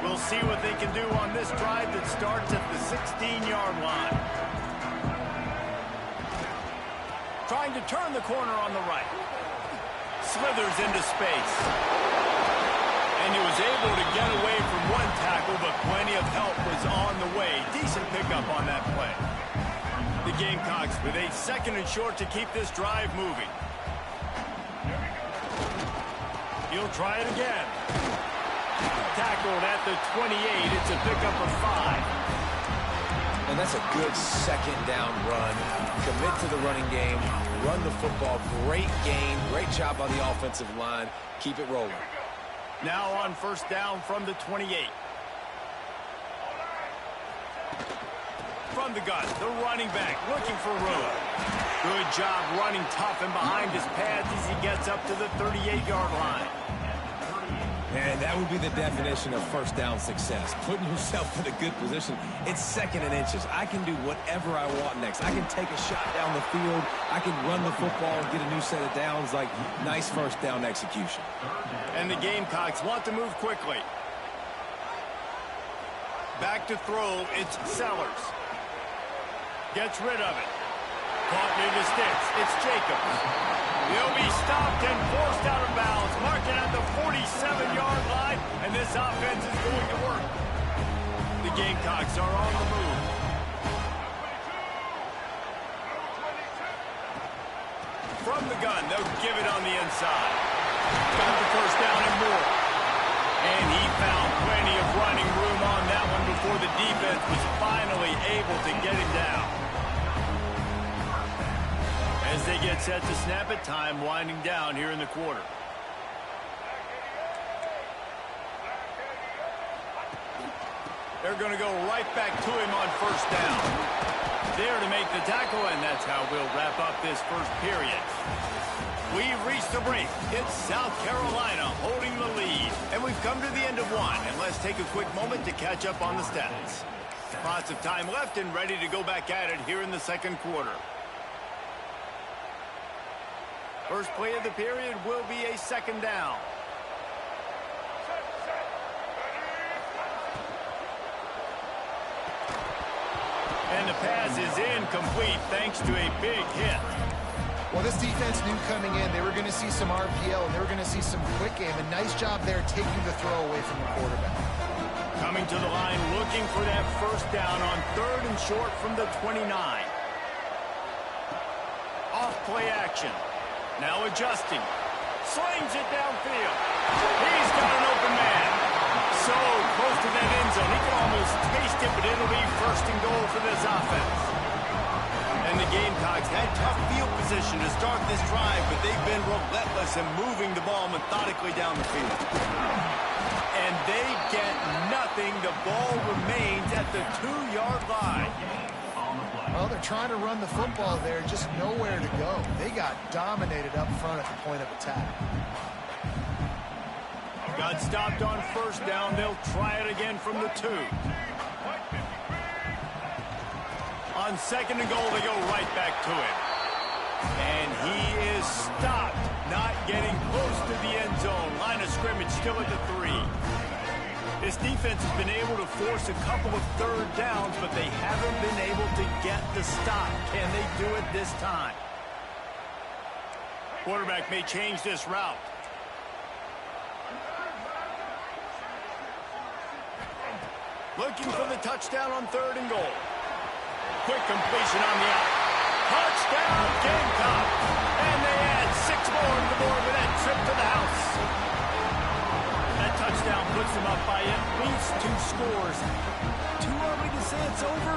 We'll see what they can do on this drive that starts at the 16-yard line. Trying to turn the corner on the right. Slithers into space. And he was able to get away from one tackle, but plenty of help was on the way. Decent pickup on that play. The Gamecocks with a 2nd and short to keep this drive moving. He'll try it again. Tackled at the 28. It's a pickup of 5. And that's a good second down run. Commit to the running game, run the football. Great gain, great job on the offensive line. Keep it rolling. Now on first down from the 28. From the gun, the running back looking for room. Good job running tough and behind his pads as he gets up to the 38-yard line. And that would be the definition of first down success. Putting yourself in a good position. It's second and inches. I can do whatever I want next. I can take a shot down the field. I can run the football and get a new set of downs. Like, nice first down execution. And the Gamecocks want to move quickly. Back to throw, it's Sellers. Gets rid of it. Caught near the sticks. It's Jacobs. He'll be stopped and forced out of bounds. Marking at the 47-yard line, and this offense is going to work. The Gamecocks are on the move. From the gun, they'll give it on the inside. Got the first down and more. And he found plenty of running room on that one before the defense was finally able to get him down. As they get set to snap it, time winding down here in the quarter. They're going to go right back to him on first down. There to make the tackle, and that's how we'll wrap up this first period. We've reached the break. It's South Carolina holding the lead. And we've come to the end of one. And let's take a quick moment to catch up on the stats. Lots of time left and ready to go back at it here in the second quarter. First play of the period will be a second down. And the pass is incomplete thanks to a big hit. Well, this defense knew coming in they were going to see some RPO and they were going to see some quick game. A nice job there taking the throw away from the quarterback. Coming to the line looking for that first down on third and short from the 29. Off play action. Now adjusting. Slings it downfield. He's got an open man. So close to that end zone. He can almost taste it, but it'll be first and goal for this offense. And the Gamecocks had tough field position to start this drive, but they've been relentless in moving the ball methodically down the field. And they get nothing. The ball remains at the 2-yard line. Well, they're trying to run the football there, just nowhere to go. They got dominated up front at the point of attack. Got stopped on first down. They'll try it again from the 2. On second and goal, they go right back to him. And he is stopped, not getting close to the end zone. Line of scrimmage still at the 3. This defense has been able to force a couple of third downs, but they haven't been able to get the stop. Can they do it this time? Quarterback may change this route. Looking for the touchdown on third and goal. Quick completion on the out. Touchdown, Gamecock. And they add 6 more to the board with that trip to the house. That touchdown puts them up by at least 2 scores. Too early to say it's over?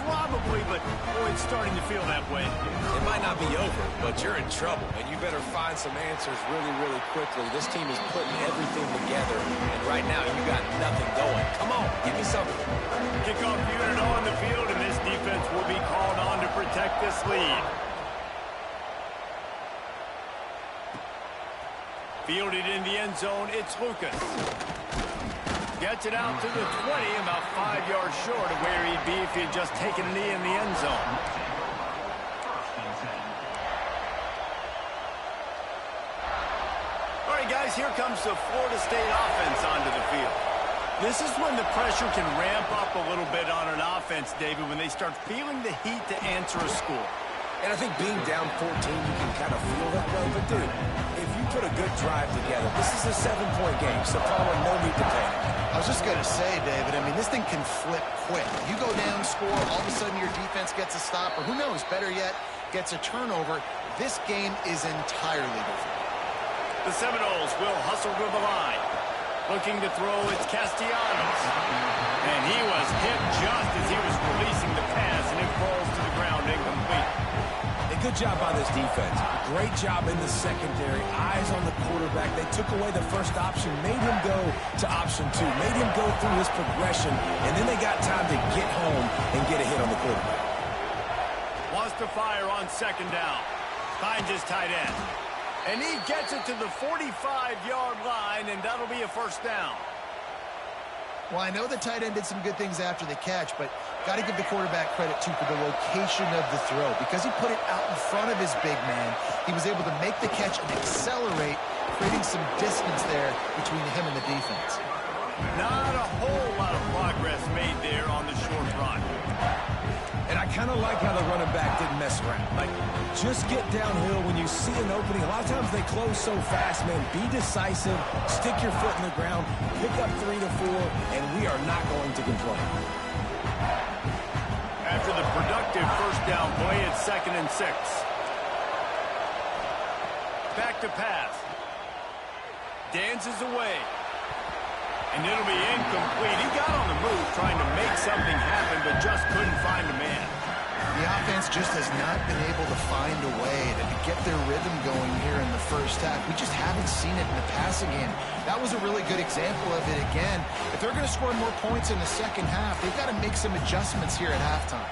Probably, but boy, it's starting to feel that way. It might not be over, but you're in trouble, and you better find some answers really, really quickly. This team is putting everything together, and right now you got nothing going. Come on, give me something. Kickoff unit on the field, and this defense will be called on to protect this lead. Fielded in the end zone, it's Lucas. Gets it out to the 20, about 5 yards short of where he'd be if he had just taken a knee in the end zone. All right, guys, here comes the Florida State offense onto the field. This is when the pressure can ramp up a little bit on an offense, David, when they start feeling the heat to answer a score. And I think being down 14, you can kind of feel that way. But, dude, if you put a good drive together, this is a 7-point game, so Palmer, no need to panic. I was just going to say, David, I mean, this thing can flip quick. You go down, score, all of a sudden your defense gets a stop, or who knows, better yet, gets a turnover. This game is entirely different. The Seminoles will hustle to the line. Looking to throw, it's Castellanos. And he was hit just as he was releasing the pass. good job by this defense. Great job in the secondary. Eyes on the quarterback. They took away the first option, made him go to option 2, made him go through his progression, and then they got time to get home and get a hit on the quarterback. Wants to fire on second down. Finds his tight end. And he gets it to the 45-yard line, and that'll be a first down. Well, I know the tight end did some good things after the catch, but got to give the quarterback credit, too, for the location of the throw. Because he put it out in front of his big man, he was able to make the catch and accelerate, creating some distance there between him and the defense. Not a whole lot of progress made there on the short run. And I kind of like how the running back didn't mess around. Like, just get downhill when you see an opening. A lot of times they close so fast, man. Be decisive, stick your foot in the ground, pick up 3 to 4, and we are not going to complain. After the productive first down play, it's 2nd and 6. Back to pass. Dances away. And it'll be incomplete. He got on the move trying to make something happen, but just couldn't find a man. The offense just has not been able to find a way to get their rhythm going here in the first half. We just haven't seen it in the passing game. That was a really good example of it again. If they're going to score more points in the second half, they've got to make some adjustments here at halftime.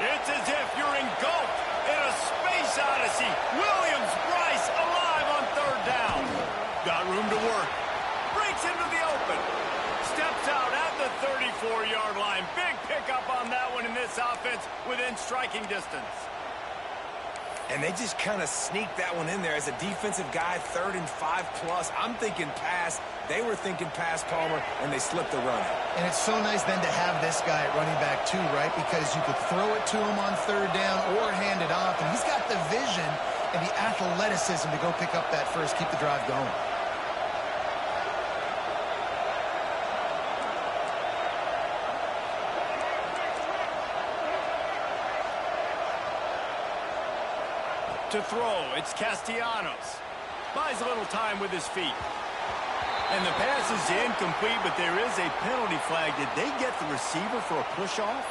It's as if you're engulfed in a space odyssey. Williams-Brice alive on third down. Got room to work. Breaks into the open. Steps out at the 34-yard line. Big pickup on that one in this offense within striking distance. And they just kind of sneaked that one in there as a defensive guy, 3rd and 5+. I'm thinking pass. They were thinking pass, Palmer, and they slipped the run. And it's so nice then to have this guy at running back too, right? Because you could throw it to him on third down or hand it off. And he's got the vision and the athleticism to go pick up that first, keep the drive going. To throw, it's Castellanos. Buys a little time with his feet. And the pass is incomplete, but there is a penalty flag. Did they get the receiver for a push-off?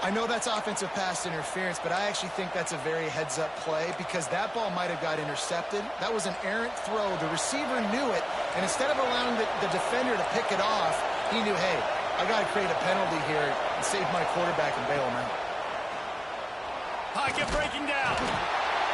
I know that's offensive pass interference, but I actually think that's a very heads-up play because that ball might have got intercepted. That was an errant throw. The receiver knew it, and instead of allowing the defender to pick it off, he knew, hey, I got to create a penalty here and save my quarterback and bail him out. Pocket breaking down.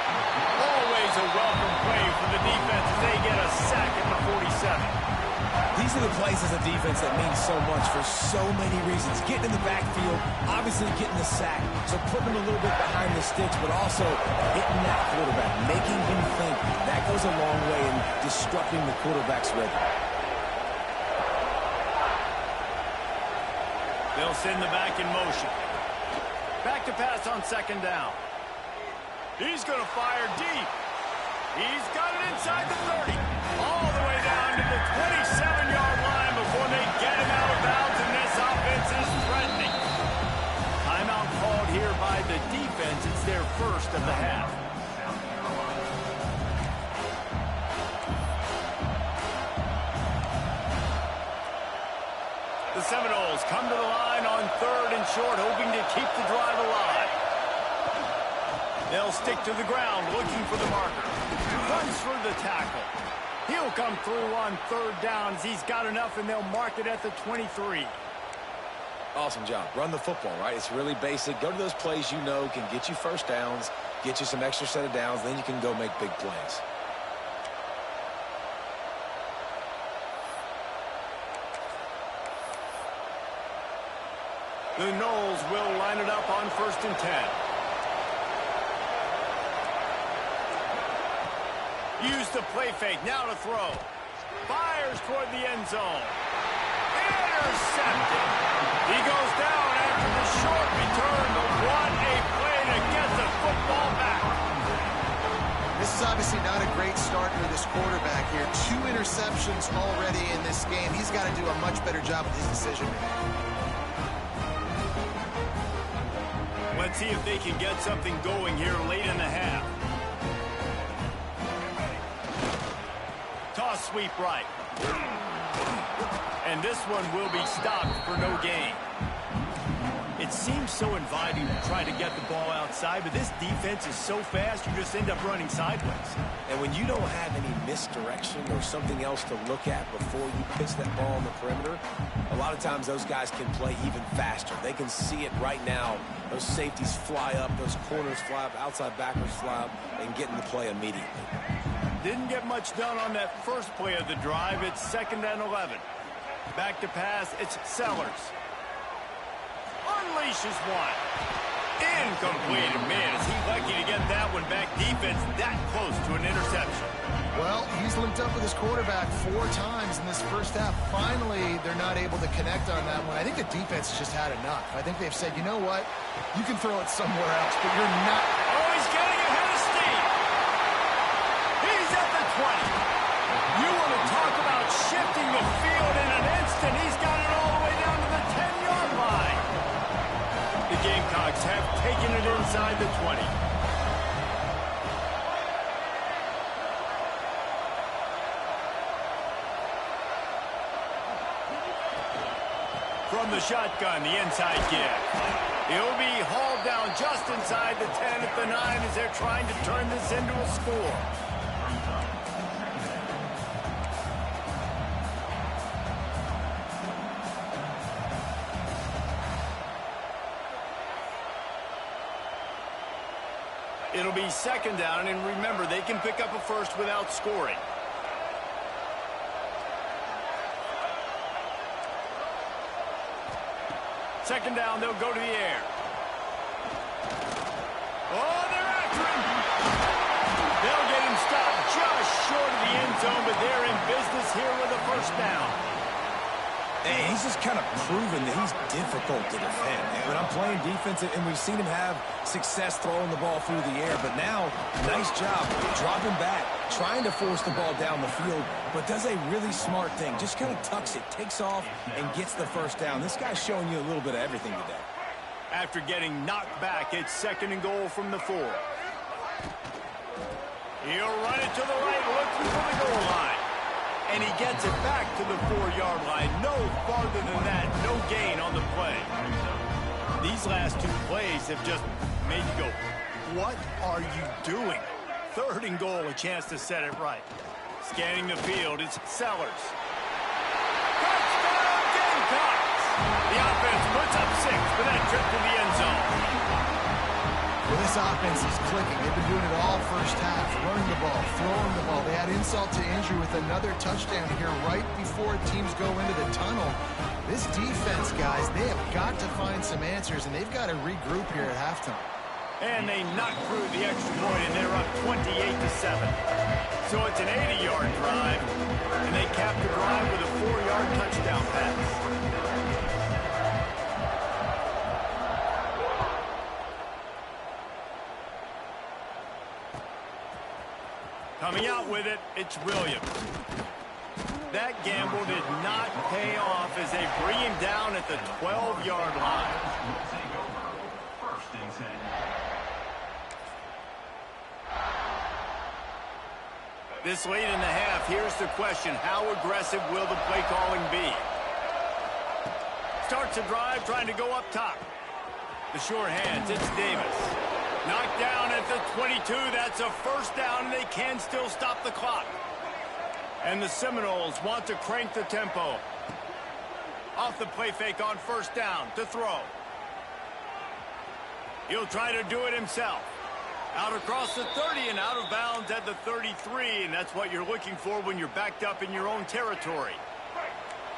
Always a welcome play for the defense as they get a sack at the 47. These are the plays as a defense that mean so much for so many reasons. Getting in the backfield, obviously getting the sack, so putting him a little bit behind the sticks, but also hitting that quarterback, making him think. That goes a long way in disrupting the quarterback's rhythm. They'll send the back in motion. Back to pass on second down. He's going to fire deep. He's got it inside the 30. All the way down to the 27-yard line before they get him out of bounds, and this offense is threatening. Timeout called here by the defense. It's their first of the half. The Seminoles come to the line on 3rd and short, hoping to keep the drive alive. They'll stick to the ground, looking for the marker. Runs through the tackle. He'll come through on 3rd down as he's got enough, and they'll mark it at the 23. Awesome job. Run the football, right? It's really basic. Go to those plays you know can get you first downs, get you some extra set of downs, then you can go make big plays. The Noles will line it up on 1st and 10. Use the play fake, now to throw. Fires toward the end zone. Intercepted. He goes down after the short return, but what a play to get the football back. This is obviously not a great start for this quarterback here. 2 interceptions already in this game. He's got to do a much better job with his decision-making. Let's see if they can get something going here late in the half. Toss sweep right. And this one will be stopped for no gain. It seems so inviting to try to get the ball outside, but this defense is so fast, you just end up running sideways. And when you don't have any misdirection or something else to look at before you pitch that ball on the perimeter, a lot of times those guys can play even faster. They can see it right now. Those safeties fly up, those corners fly up, outside backers fly up, and get in the play immediately. Didn't get much done on that first play of the drive. It's 2nd and 11. Back to pass, it's Sellers. Unleashes one. Incomplete. Man, is he lucky to get that one back. Defense that close to an interception. Well, he's linked up with his quarterback 4 times in this first half. Finally, they're not able to connect on that one. I think the defense has just had enough. I think they've said, you know what? You can throw it somewhere else, but you're not. Oh, he's getting ahead of steam. He's at the 20. You want to talk about shifting the field in an instant. He's got it all the way down to the 10-yard line. The Gamecocks have taken it inside the 20. From the shotgun, the inside kick. He'll be hauled down just inside the 10 at the 9 as they're trying to turn this into a score. It'll be 2nd down, and remember, they can pick up a first without scoring. Second down, they'll go to the air. Oh, they're after him. They'll get him stopped just short of the end zone, but they're in business here with a first down. Hey, he's just kind of proven that he's difficult to defend. And when I'm playing defense, and we've seen him have success throwing the ball through the air, but now, nice job dropping back, trying to force the ball down the field, but does a really smart thing. Just kind of tucks it, takes off, and gets the first down. This guy's showing you a little bit of everything today. After getting knocked back, it's 2nd and goal from the 4. He'll run it to the right, looking for the goal line. And he gets it back to the 4-yard line. No farther than that. No gain on the play. These last 2 plays have just made you go, what are you doing? 3rd and goal, a chance to set it right. Scanning the field, it's Sellers. Touchdown, Gamecocks! The offense puts up 6 for that trip to the end zone. Well, this offense is clicking. They've been doing it all first half, running the ball, throwing the ball. They had insult to injury with another touchdown here right before teams go into the tunnel. This defense, guys, they have got to find some answers, and they've got to regroup here at halftime. And they knock through the extra point, and they're up 28-7. So it's an 80-yard drive, and they cap the drive with a 4-yard touchdown pass. Coming out with it, it's Williams. That gamble did not pay off as they bring him down at the 12-yard line. This late in the half, here's the question. How aggressive will the play calling be? Starts a drive trying to go up top. The sure hands, it's Davis. Knocked down at the 22. That's a first down, and they can still stop the clock. And the Seminoles want to crank the tempo. Off the play fake on first down to throw. He'll try to do it himself. Out across the 30 and out of bounds at the 33, and that's what you're looking for when you're backed up in your own territory.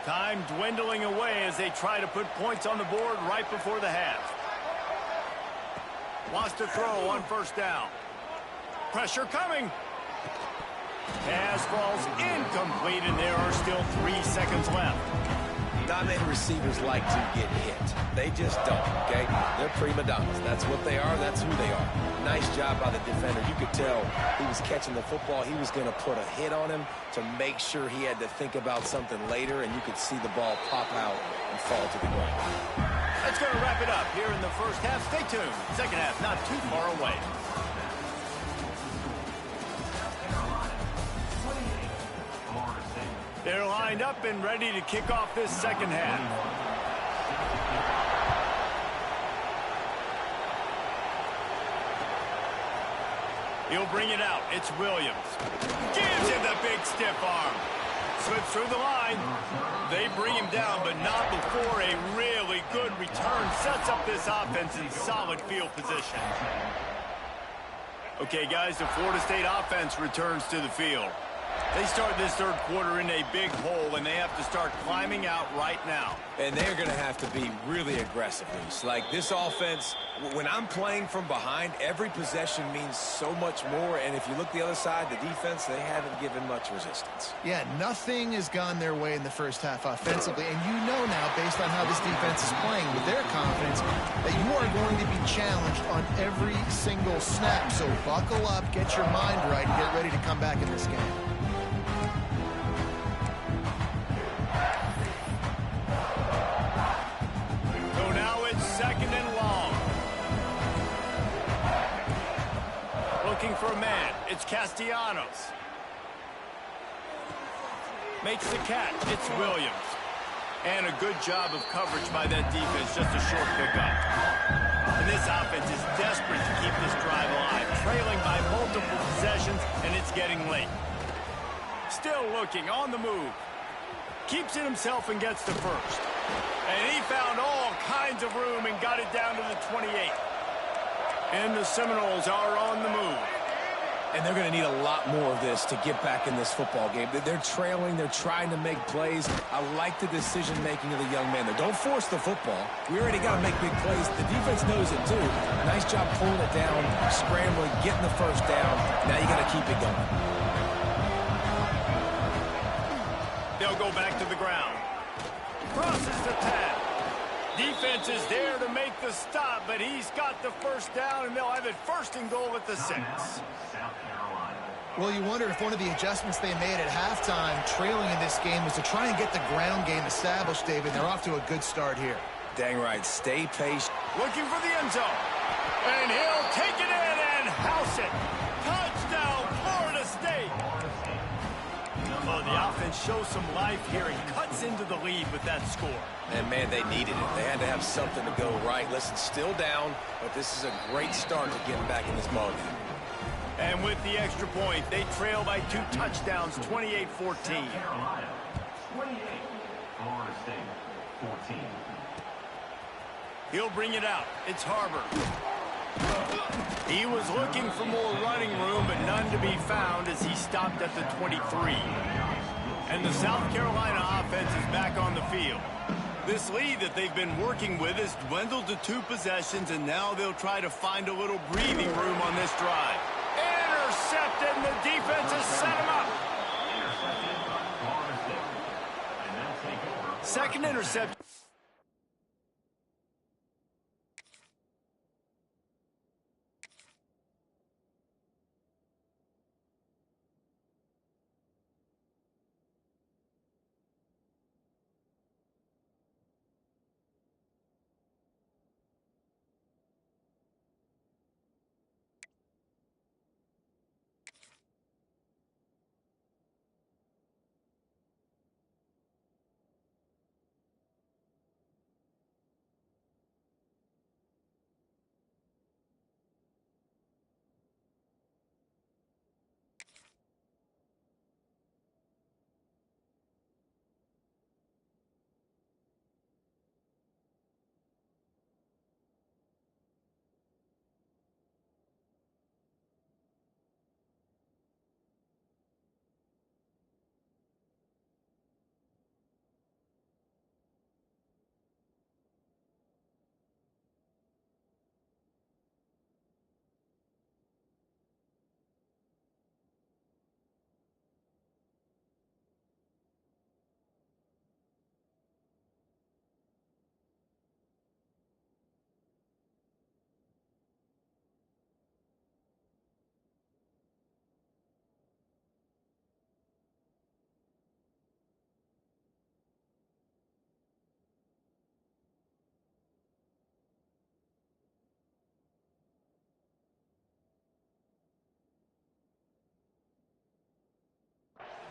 Time dwindling away as they try to put points on the board right before the half. Wants to throw on first down. Pressure coming. Pass falls incomplete, and there are still 3 seconds left. Not many receivers like to get hit. They just don't, okay? They're prima donnas. That's what they are. That's who they are. Nice job by the defender. You could tell he was catching the football. He was going to put a hit on him to make sure he had to think about something later, and you could see the ball pop out and fall to the ground. That's going to wrap it up here in the first half. Stay tuned. Second half not too far away. They're lined up and ready to kick off this second half. He'll bring it out. It's Williams. Gives him the big stiff arm. Slips through the line. They bring him down, but not before a really good return sets up this offense in solid field position. Okay, guys, the Florida State offense returns to the field. They start this third quarter in a big hole, and they have to start climbing out right now. And they're going to have to be really aggressive. Like this offense, when I'm playing from behind, every possession means so much more. And if you look the other side, the defense, they haven't given much resistance. Yeah, nothing has gone their way in the first half offensively. And you know now, based on how this defense is playing with their confidence, that you are going to be challenged on every single snap. So buckle up, get your mind right, and get ready to come back in this game. Second and long. Looking for a man. It's Castellanos. Makes the catch. It's Williams. And a good job of coverage by that defense. Just a short pickup. And this offense is desperate to keep this drive alive. Trailing by multiple possessions, and it's getting late. Still looking on the move. Keeps it himself and gets the first. And he found all kinds of room and got it down to the 28. And the Seminoles are on the move. And they're going to need a lot more of this to get back in this football game. They're trailing. They're trying to make plays. I like the decision-making of the young man. Don't force the football. We already got to make big plays. The defense knows it, too. Nice job pulling it down, scrambling, getting the first down. Now you got to keep it going. They'll go back to the ground. Crosses the 10. Defense is there to make the stop, but he's got the first down, and they'll have it first and goal at the 6. Well, you wonder if one of the adjustments they made at halftime, trailing in this game, was to try and get the ground game established, David. They're off to a good start here. Dang right. Stay patient. Looking for the end zone. And he'll take it in and house it. Touchdown, Florida State. Oh, the offense shows some life here and cuts into the lead with that score. And, man, they needed it. They had to have something to go right. Listen, still down, but this is a great start to getting back in this ballgame. And with the extra point, they trail by 2 touchdowns, 28-14. Carolina, 28. Florida State, 14. He'll bring it out. It's Harbor. He was looking for more running room, but none to be found as he stopped at the 23. And the South Carolina offense is back on the field. This lead that they've been working with has dwindled to 2 possessions, and now they'll try to find a little breathing room on this drive. Intercepted, and the defense has set him up. Second interception.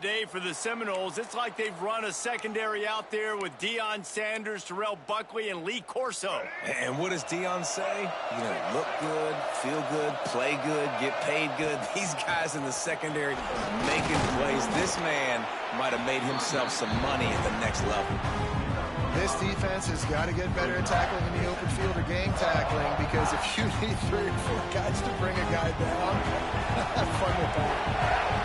day for the Seminoles. It's like they've run a secondary out there with Deion Sanders, Terrell Buckley, and Lee Corso. And what does Deion say? You know, look good, feel good, play good, get paid good. These guys in the secondary making plays. This man might have made himself some money at the next level. This defense has got to get better at tackling in the open field or game tackling, because if you need 3 or 4 guys to bring a guy down, have fun with that.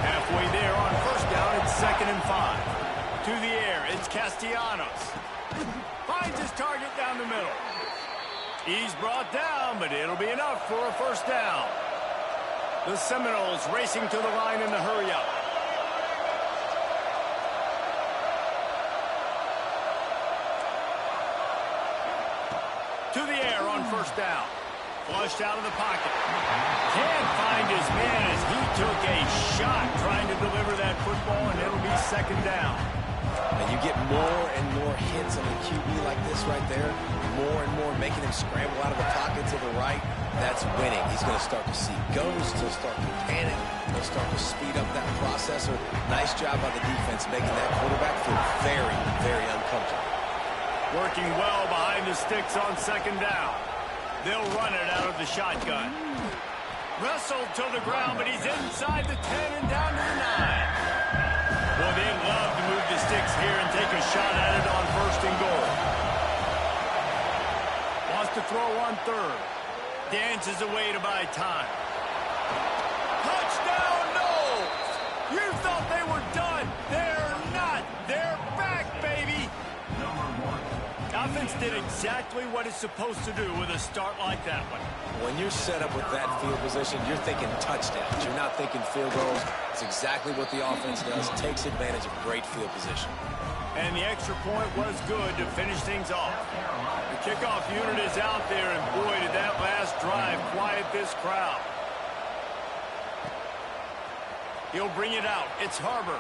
Halfway there on first down, it's 2nd and 5. To the air, it's Castellanos. Finds his target down the middle. He's brought down, but it'll be enough for a first down. The Seminoles racing to the line in the hurry-up. To the air on first down. Flushed out of the pocket. Can't find his man as he took a shot trying to deliver that football, and it'll be 2nd down. And you get more and more hits on the QB like this right there. More and more making him scramble out of the pocket to the right. That's winning. He's going to start to see ghosts. He'll start to panic. He'll start to speed up that processor. Nice job by the defense making that quarterback feel very, very uncomfortable. Working well behind the sticks on 2nd down. They'll run it out of the shotgun. Wrestled to the ground, but he's inside the 10 and down to the 9. Well, they'd love to move the sticks here and take a shot at it on 1st and goal. Wants to throw on 3rd. Dances away to buy time. Touchdown, Noles! You thought they were done. They're not. They're back, baby. Offense did exactly what it's supposed to do with a start like that one. When you're set up with that field position, you're thinking touchdowns. You're not thinking field goals. It's exactly what the offense does. Takes advantage of great field position. And the extra point was good to finish things off. The kickoff unit is out there, and boy, did that last drive quiet this crowd. He'll bring it out. It's Harbor.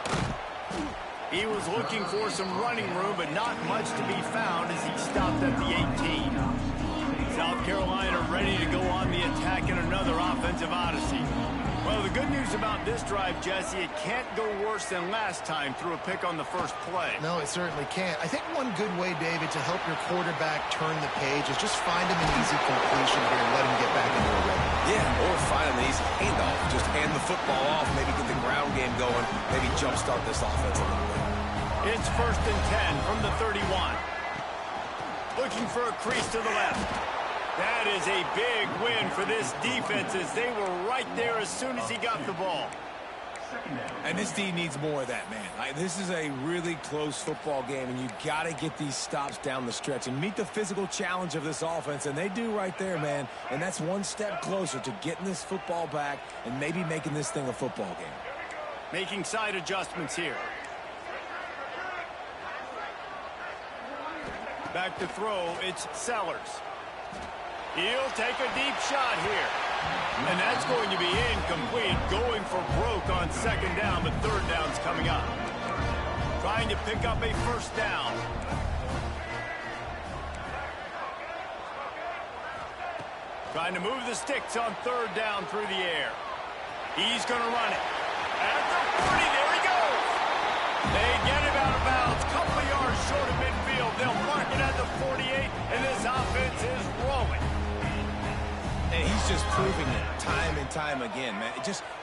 He was looking for some running room, but not much to be found as he stopped at the 18. South Carolina ready to go on the attack in another offensive odyssey. Well, the good news about this drive, Jesse, it can't go worse than last time through a pick on the first play. No, it certainly can't. I think one good way, David, to help your quarterback turn the page is just find him an easy completion here and let him get back into a rhythm. Yeah, or find an easy handoff. Just hand the football off, maybe get the ground game going, maybe jumpstart this offense a little bit. It's 1st and 10 from the 31. Looking for a crease to the left. That is a big win for this defense as they were right there as soon as he got the ball. And this D needs more of that, man. This is a really close football game, and you got to get these stops down the stretch and meet the physical challenge of this offense, and they do right there, man. And that's one step closer to getting this football back and maybe making this thing a football game. Making side adjustments here. Back to throw, it's Sellers. He'll take a deep shot here. And that's going to be incomplete. Going for broke on 2nd down, but 3rd down's coming up. Trying to pick up a first down. Trying to move the sticks on 3rd down through the air. He's going to run it. At the 40, there he goes. They get him out of bounds. Couple of yards short of midfield. They'll mark it at the 48, and this offense is rolling. And he's just proving it time and time again, man.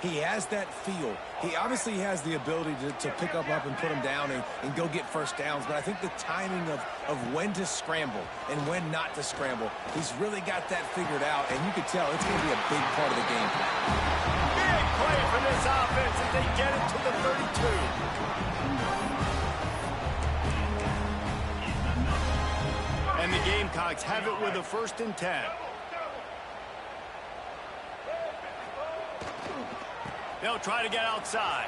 He has that feel. He obviously has the ability to pick up and put him down and go get first downs. But I think the timing of when to scramble and when not to scramble, he's really got that figured out. And you can tell it's going to be a big part of the game plan. Big play for this offense as they get it to the 32. And the Gamecocks have it with a 1st and 10. They'll try to get outside.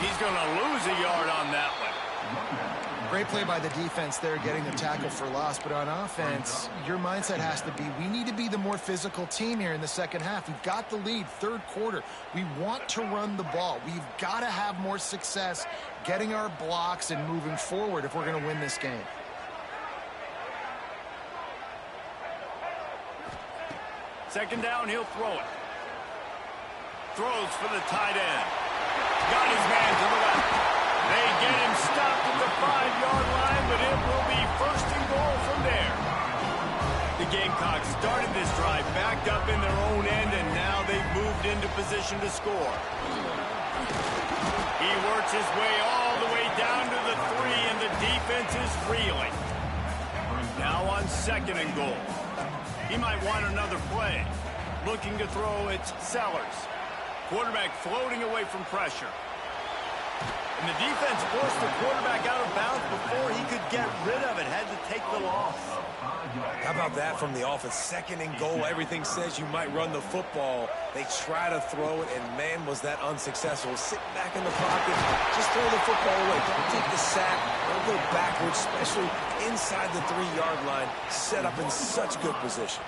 He's going to lose a yard on that one. Great play by the defense there, getting the tackle for loss. But on offense, your mindset has to be, we need to be the more physical team here in the second half. We've got the lead, 3rd quarter. We want to run the ball. We've got to have more success getting our blocks and moving forward if we're going to win this game. Second down, he'll throw it. Throws for the tight end. got his man to the left. They get him stopped at the 5-yard line, but it will be first and goal from there. The Gamecocks started this drive backed up in their own end, and now they've moved into position to score. He works his way all the way down to the 3, and the defense is reeling. Now on second and goal. He might want another play. Looking to throw, it's Sellers. Quarterback floating away from pressure. And the defense forced the quarterback out of bounds before he could get rid of it. Had to take the loss. How about that from the offense? Second and goal. Everything says you might run the football. They try to throw it, and man, was that unsuccessful. Sitting back in the pocket, just throw the football away. Don't take the sack. Don't go backwards, especially inside the 3-yard line. Set up in such good position.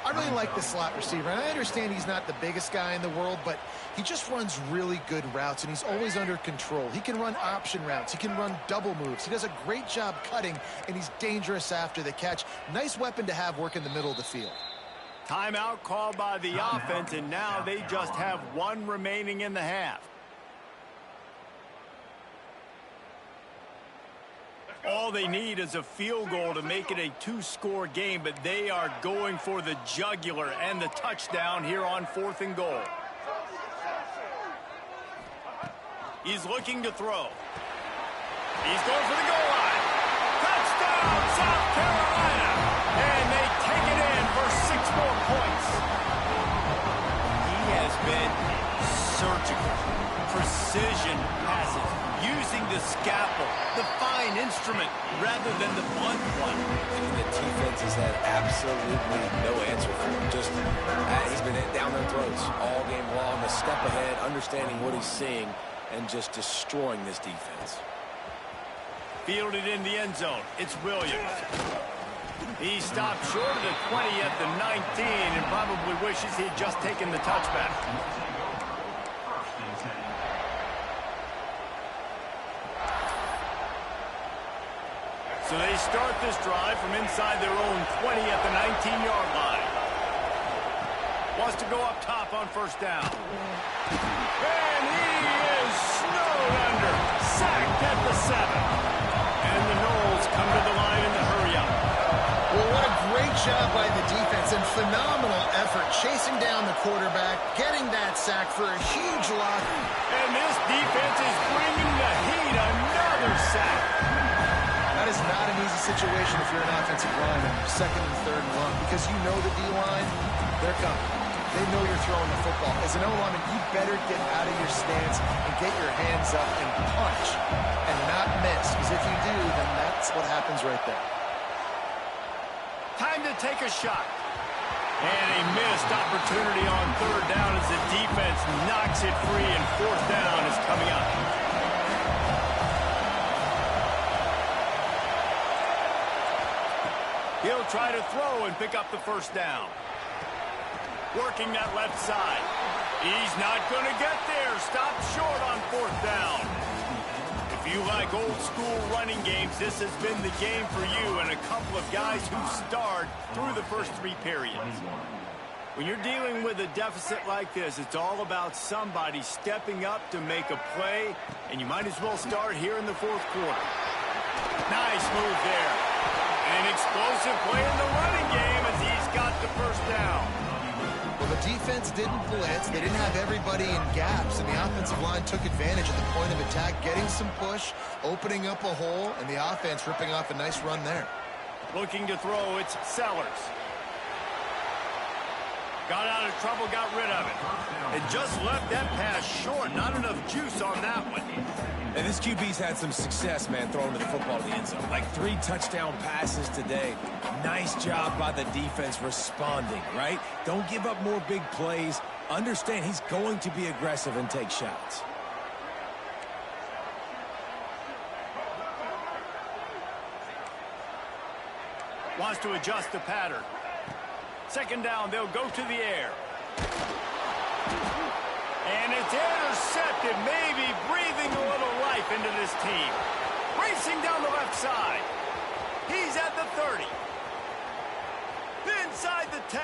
I really like the slot receiver, and I understand he's not the biggest guy in the world, but he just runs really good routes, and he's always under control. He can run option routes. He can run double moves. He does a great job cutting, and he's dangerous after the catch. Nice weapon to have work in the middle of the field. Timeout called by the offense, and now they just have one remaining in the half. All they need is a field goal to make it a 2-score game, but they are going for the jugular and the touchdown here on 4th and goal. He's looking to throw. He's going for the goal line. Touchdown, South Carolina! And they take it in for 6 more points. He has been surgical. Precision passes. Using the scalpel, the fine instrument, rather than the blunt one. And the defense has had absolutely no answer for him. Just, he's been down their throats all game long, a step ahead, understanding what he's seeing, and just destroying this defense. Fielded in the end zone. It's Williams. He stopped short of the 20 at the 19 and probably wishes he'd just taken the touchback. So they start this drive from inside their own 20 at the 19-yard line. Wants to go up top on first down. And he is snowed under. Sacked at the 7. And the Noles come to the line in the hurry-up. Well, what a great job by the defense and phenomenal effort chasing down the quarterback, getting that sack for a huge loss. And this defense is bringing the heat. Another sack. That is not an easy situation if you're an offensive lineman, second and third and long, because you know the D-line, they're coming. They know you're throwing the football. As an O-lineman, you better get out of your stance and get your hands up and punch and not miss, because if you do, then that's what happens right there. Time to take a shot. And a missed opportunity on third down as the defense knocks it free, and fourth down is coming up. He'll try to throw and pick up the first down. Working that left side. He's not going to get there. Stop short on fourth down. If you like old school running games, this has been the game for you and a couple of guys who starred through the first 3 periods. When you're dealing with a deficit like this, it's all about somebody stepping up to make a play, and you might as well start here in the 4th quarter. Nice move there. An explosive play in the running game as he's got the first down. Well, the defense didn't blitz. They didn't have everybody in gaps, and the offensive line took advantage at the point of attack, getting some push, opening up a hole, and the offense ripping off a nice run there. Looking to throw, it's Sellers. Got out of trouble, got rid of it. And just left that pass short. Not enough juice on that one. And this QB's had some success, man, throwing to the football to the end zone. Like 3 touchdown passes today. Nice job by the defense responding, right? Don't give up more big plays. Understand he's going to be aggressive and take shots. Wants to adjust the pattern. Second down, they'll go to the air. And it's intercepted, maybe breathing a little life into this team. Racing down the left side. He's at the 30. Inside the 10.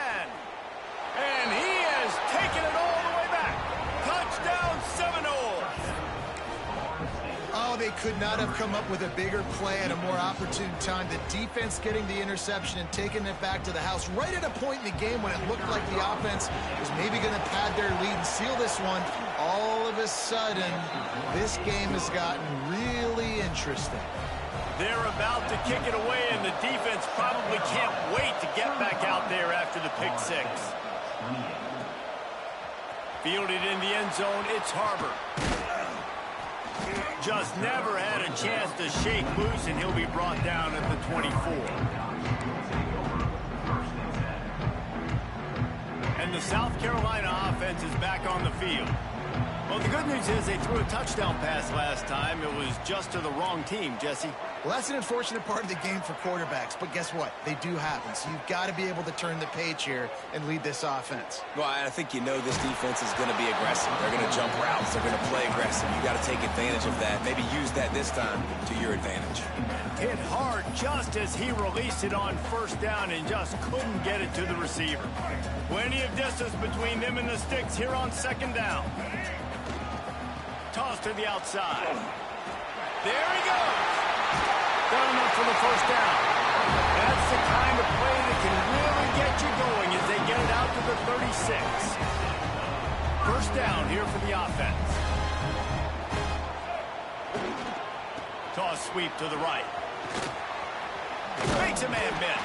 And he has taken it all the way back. Touchdown, Seminoles. They could not have come up with a bigger play at a more opportune time. The defense getting the interception and taking it back to the house right at a point in the game when it looked like the offense was maybe going to pad their lead and seal this one. All of a sudden, this game has gotten really interesting. They're about to kick it away, and the defense probably can't wait to get back out there after the pick six. Fielded in the end zone, it's Harbor. Just never had a chance to shake loose, and he'll be brought down at the 24. And the South Carolina offense is back on the field. Well, the good news is they threw a touchdown pass last time. It was just to the wrong team, Jesse. Well, that's an unfortunate part of the game for quarterbacks, but guess what? They do happen, so you've got to be able to turn the page here and lead this offense. Well, I think you know this defense is going to be aggressive. They're going to jump routes. They're going to play aggressive. You got to take advantage of that. Maybe use that this time to your advantage. Hit hard just as he released it on first down and just couldn't get it to the receiver. Plenty of distance between them and the sticks here on second down. Toss to the outside. There he goes. Done enough for the first down. That's the kind of play that can really get you going as they get it out to the 36. First down here for the offense. Toss sweep to the right. Makes a man miss.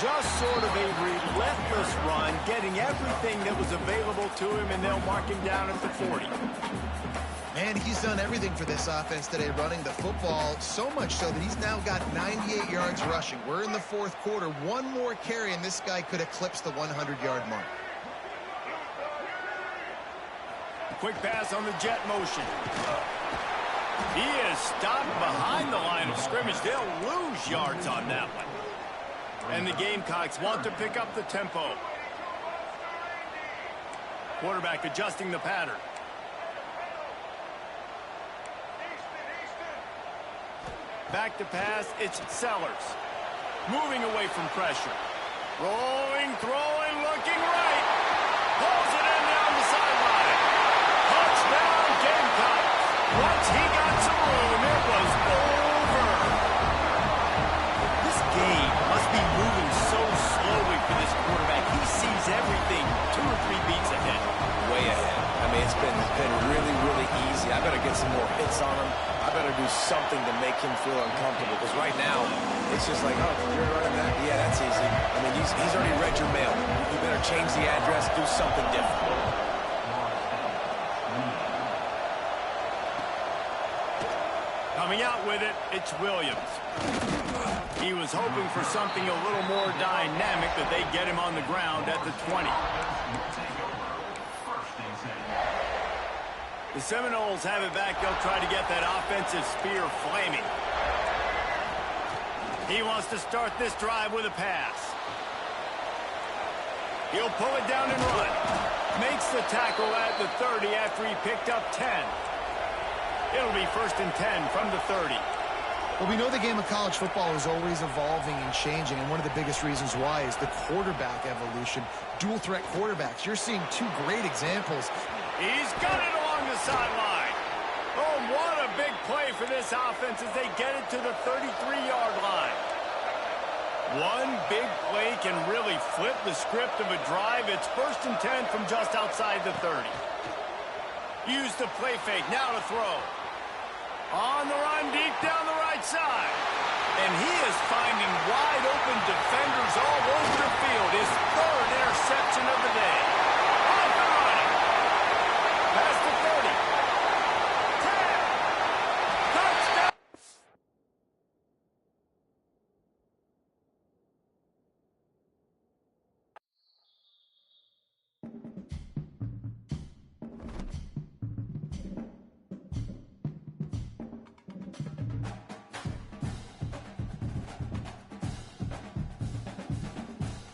Just sort of a relentless run, getting everything that was available to him, and they'll mark him down at the 40. Man, he's done everything for this offense today, running the football, so much so that he's now got 98 yards rushing. We're in the fourth quarter. One more carry, and this guy could eclipse the 100-yard mark. Quick pass on the jet motion. He is stopped behind the line of scrimmage. They'll lose yards on that one. And the Gamecocks want to pick up the tempo. Quarterback adjusting the pattern. Back to pass, it's Sellers. Moving away from pressure. Rolling, throwing, looking right. Pulls it in down the sideline. Touchdown, Gamecocks. Once he got some room, it was over. This game must be moving so slowly for this quarterback. He sees everything 2 or 3 beats ahead. Way ahead. I mean, it's been really, really easy. I better get some more hits on him. I better do something to make him feel uncomfortable, because right now, it's just like, oh, you're running that? Yeah, that's easy. I mean, he's already read your mail. You better change the address, do something different. Coming out with it, it's Williams. He was hoping for something a little more dynamic, that they get him on the ground at the 20. The Seminoles have it back. They'll try to get that offensive spear flaming. He wants to start this drive with a pass. He'll pull it down and run. Makes the tackle at the 30 after he picked up 10. It'll be 1st and 10 from the 30. Well, we know the game of college football is always evolving and changing, and one of the biggest reasons why is the quarterback evolution. Dual threat quarterbacks. You're seeing 2 great examples. He's got it along the sideline. Oh, what a big play for this offense as they get it to the 33-yard line. One big play can really flip the script of a drive. It's 1st and 10 from just outside the 30. Use the play fake, now to throw. On the run, deep down the right side. And he is finding wide open defenders all over the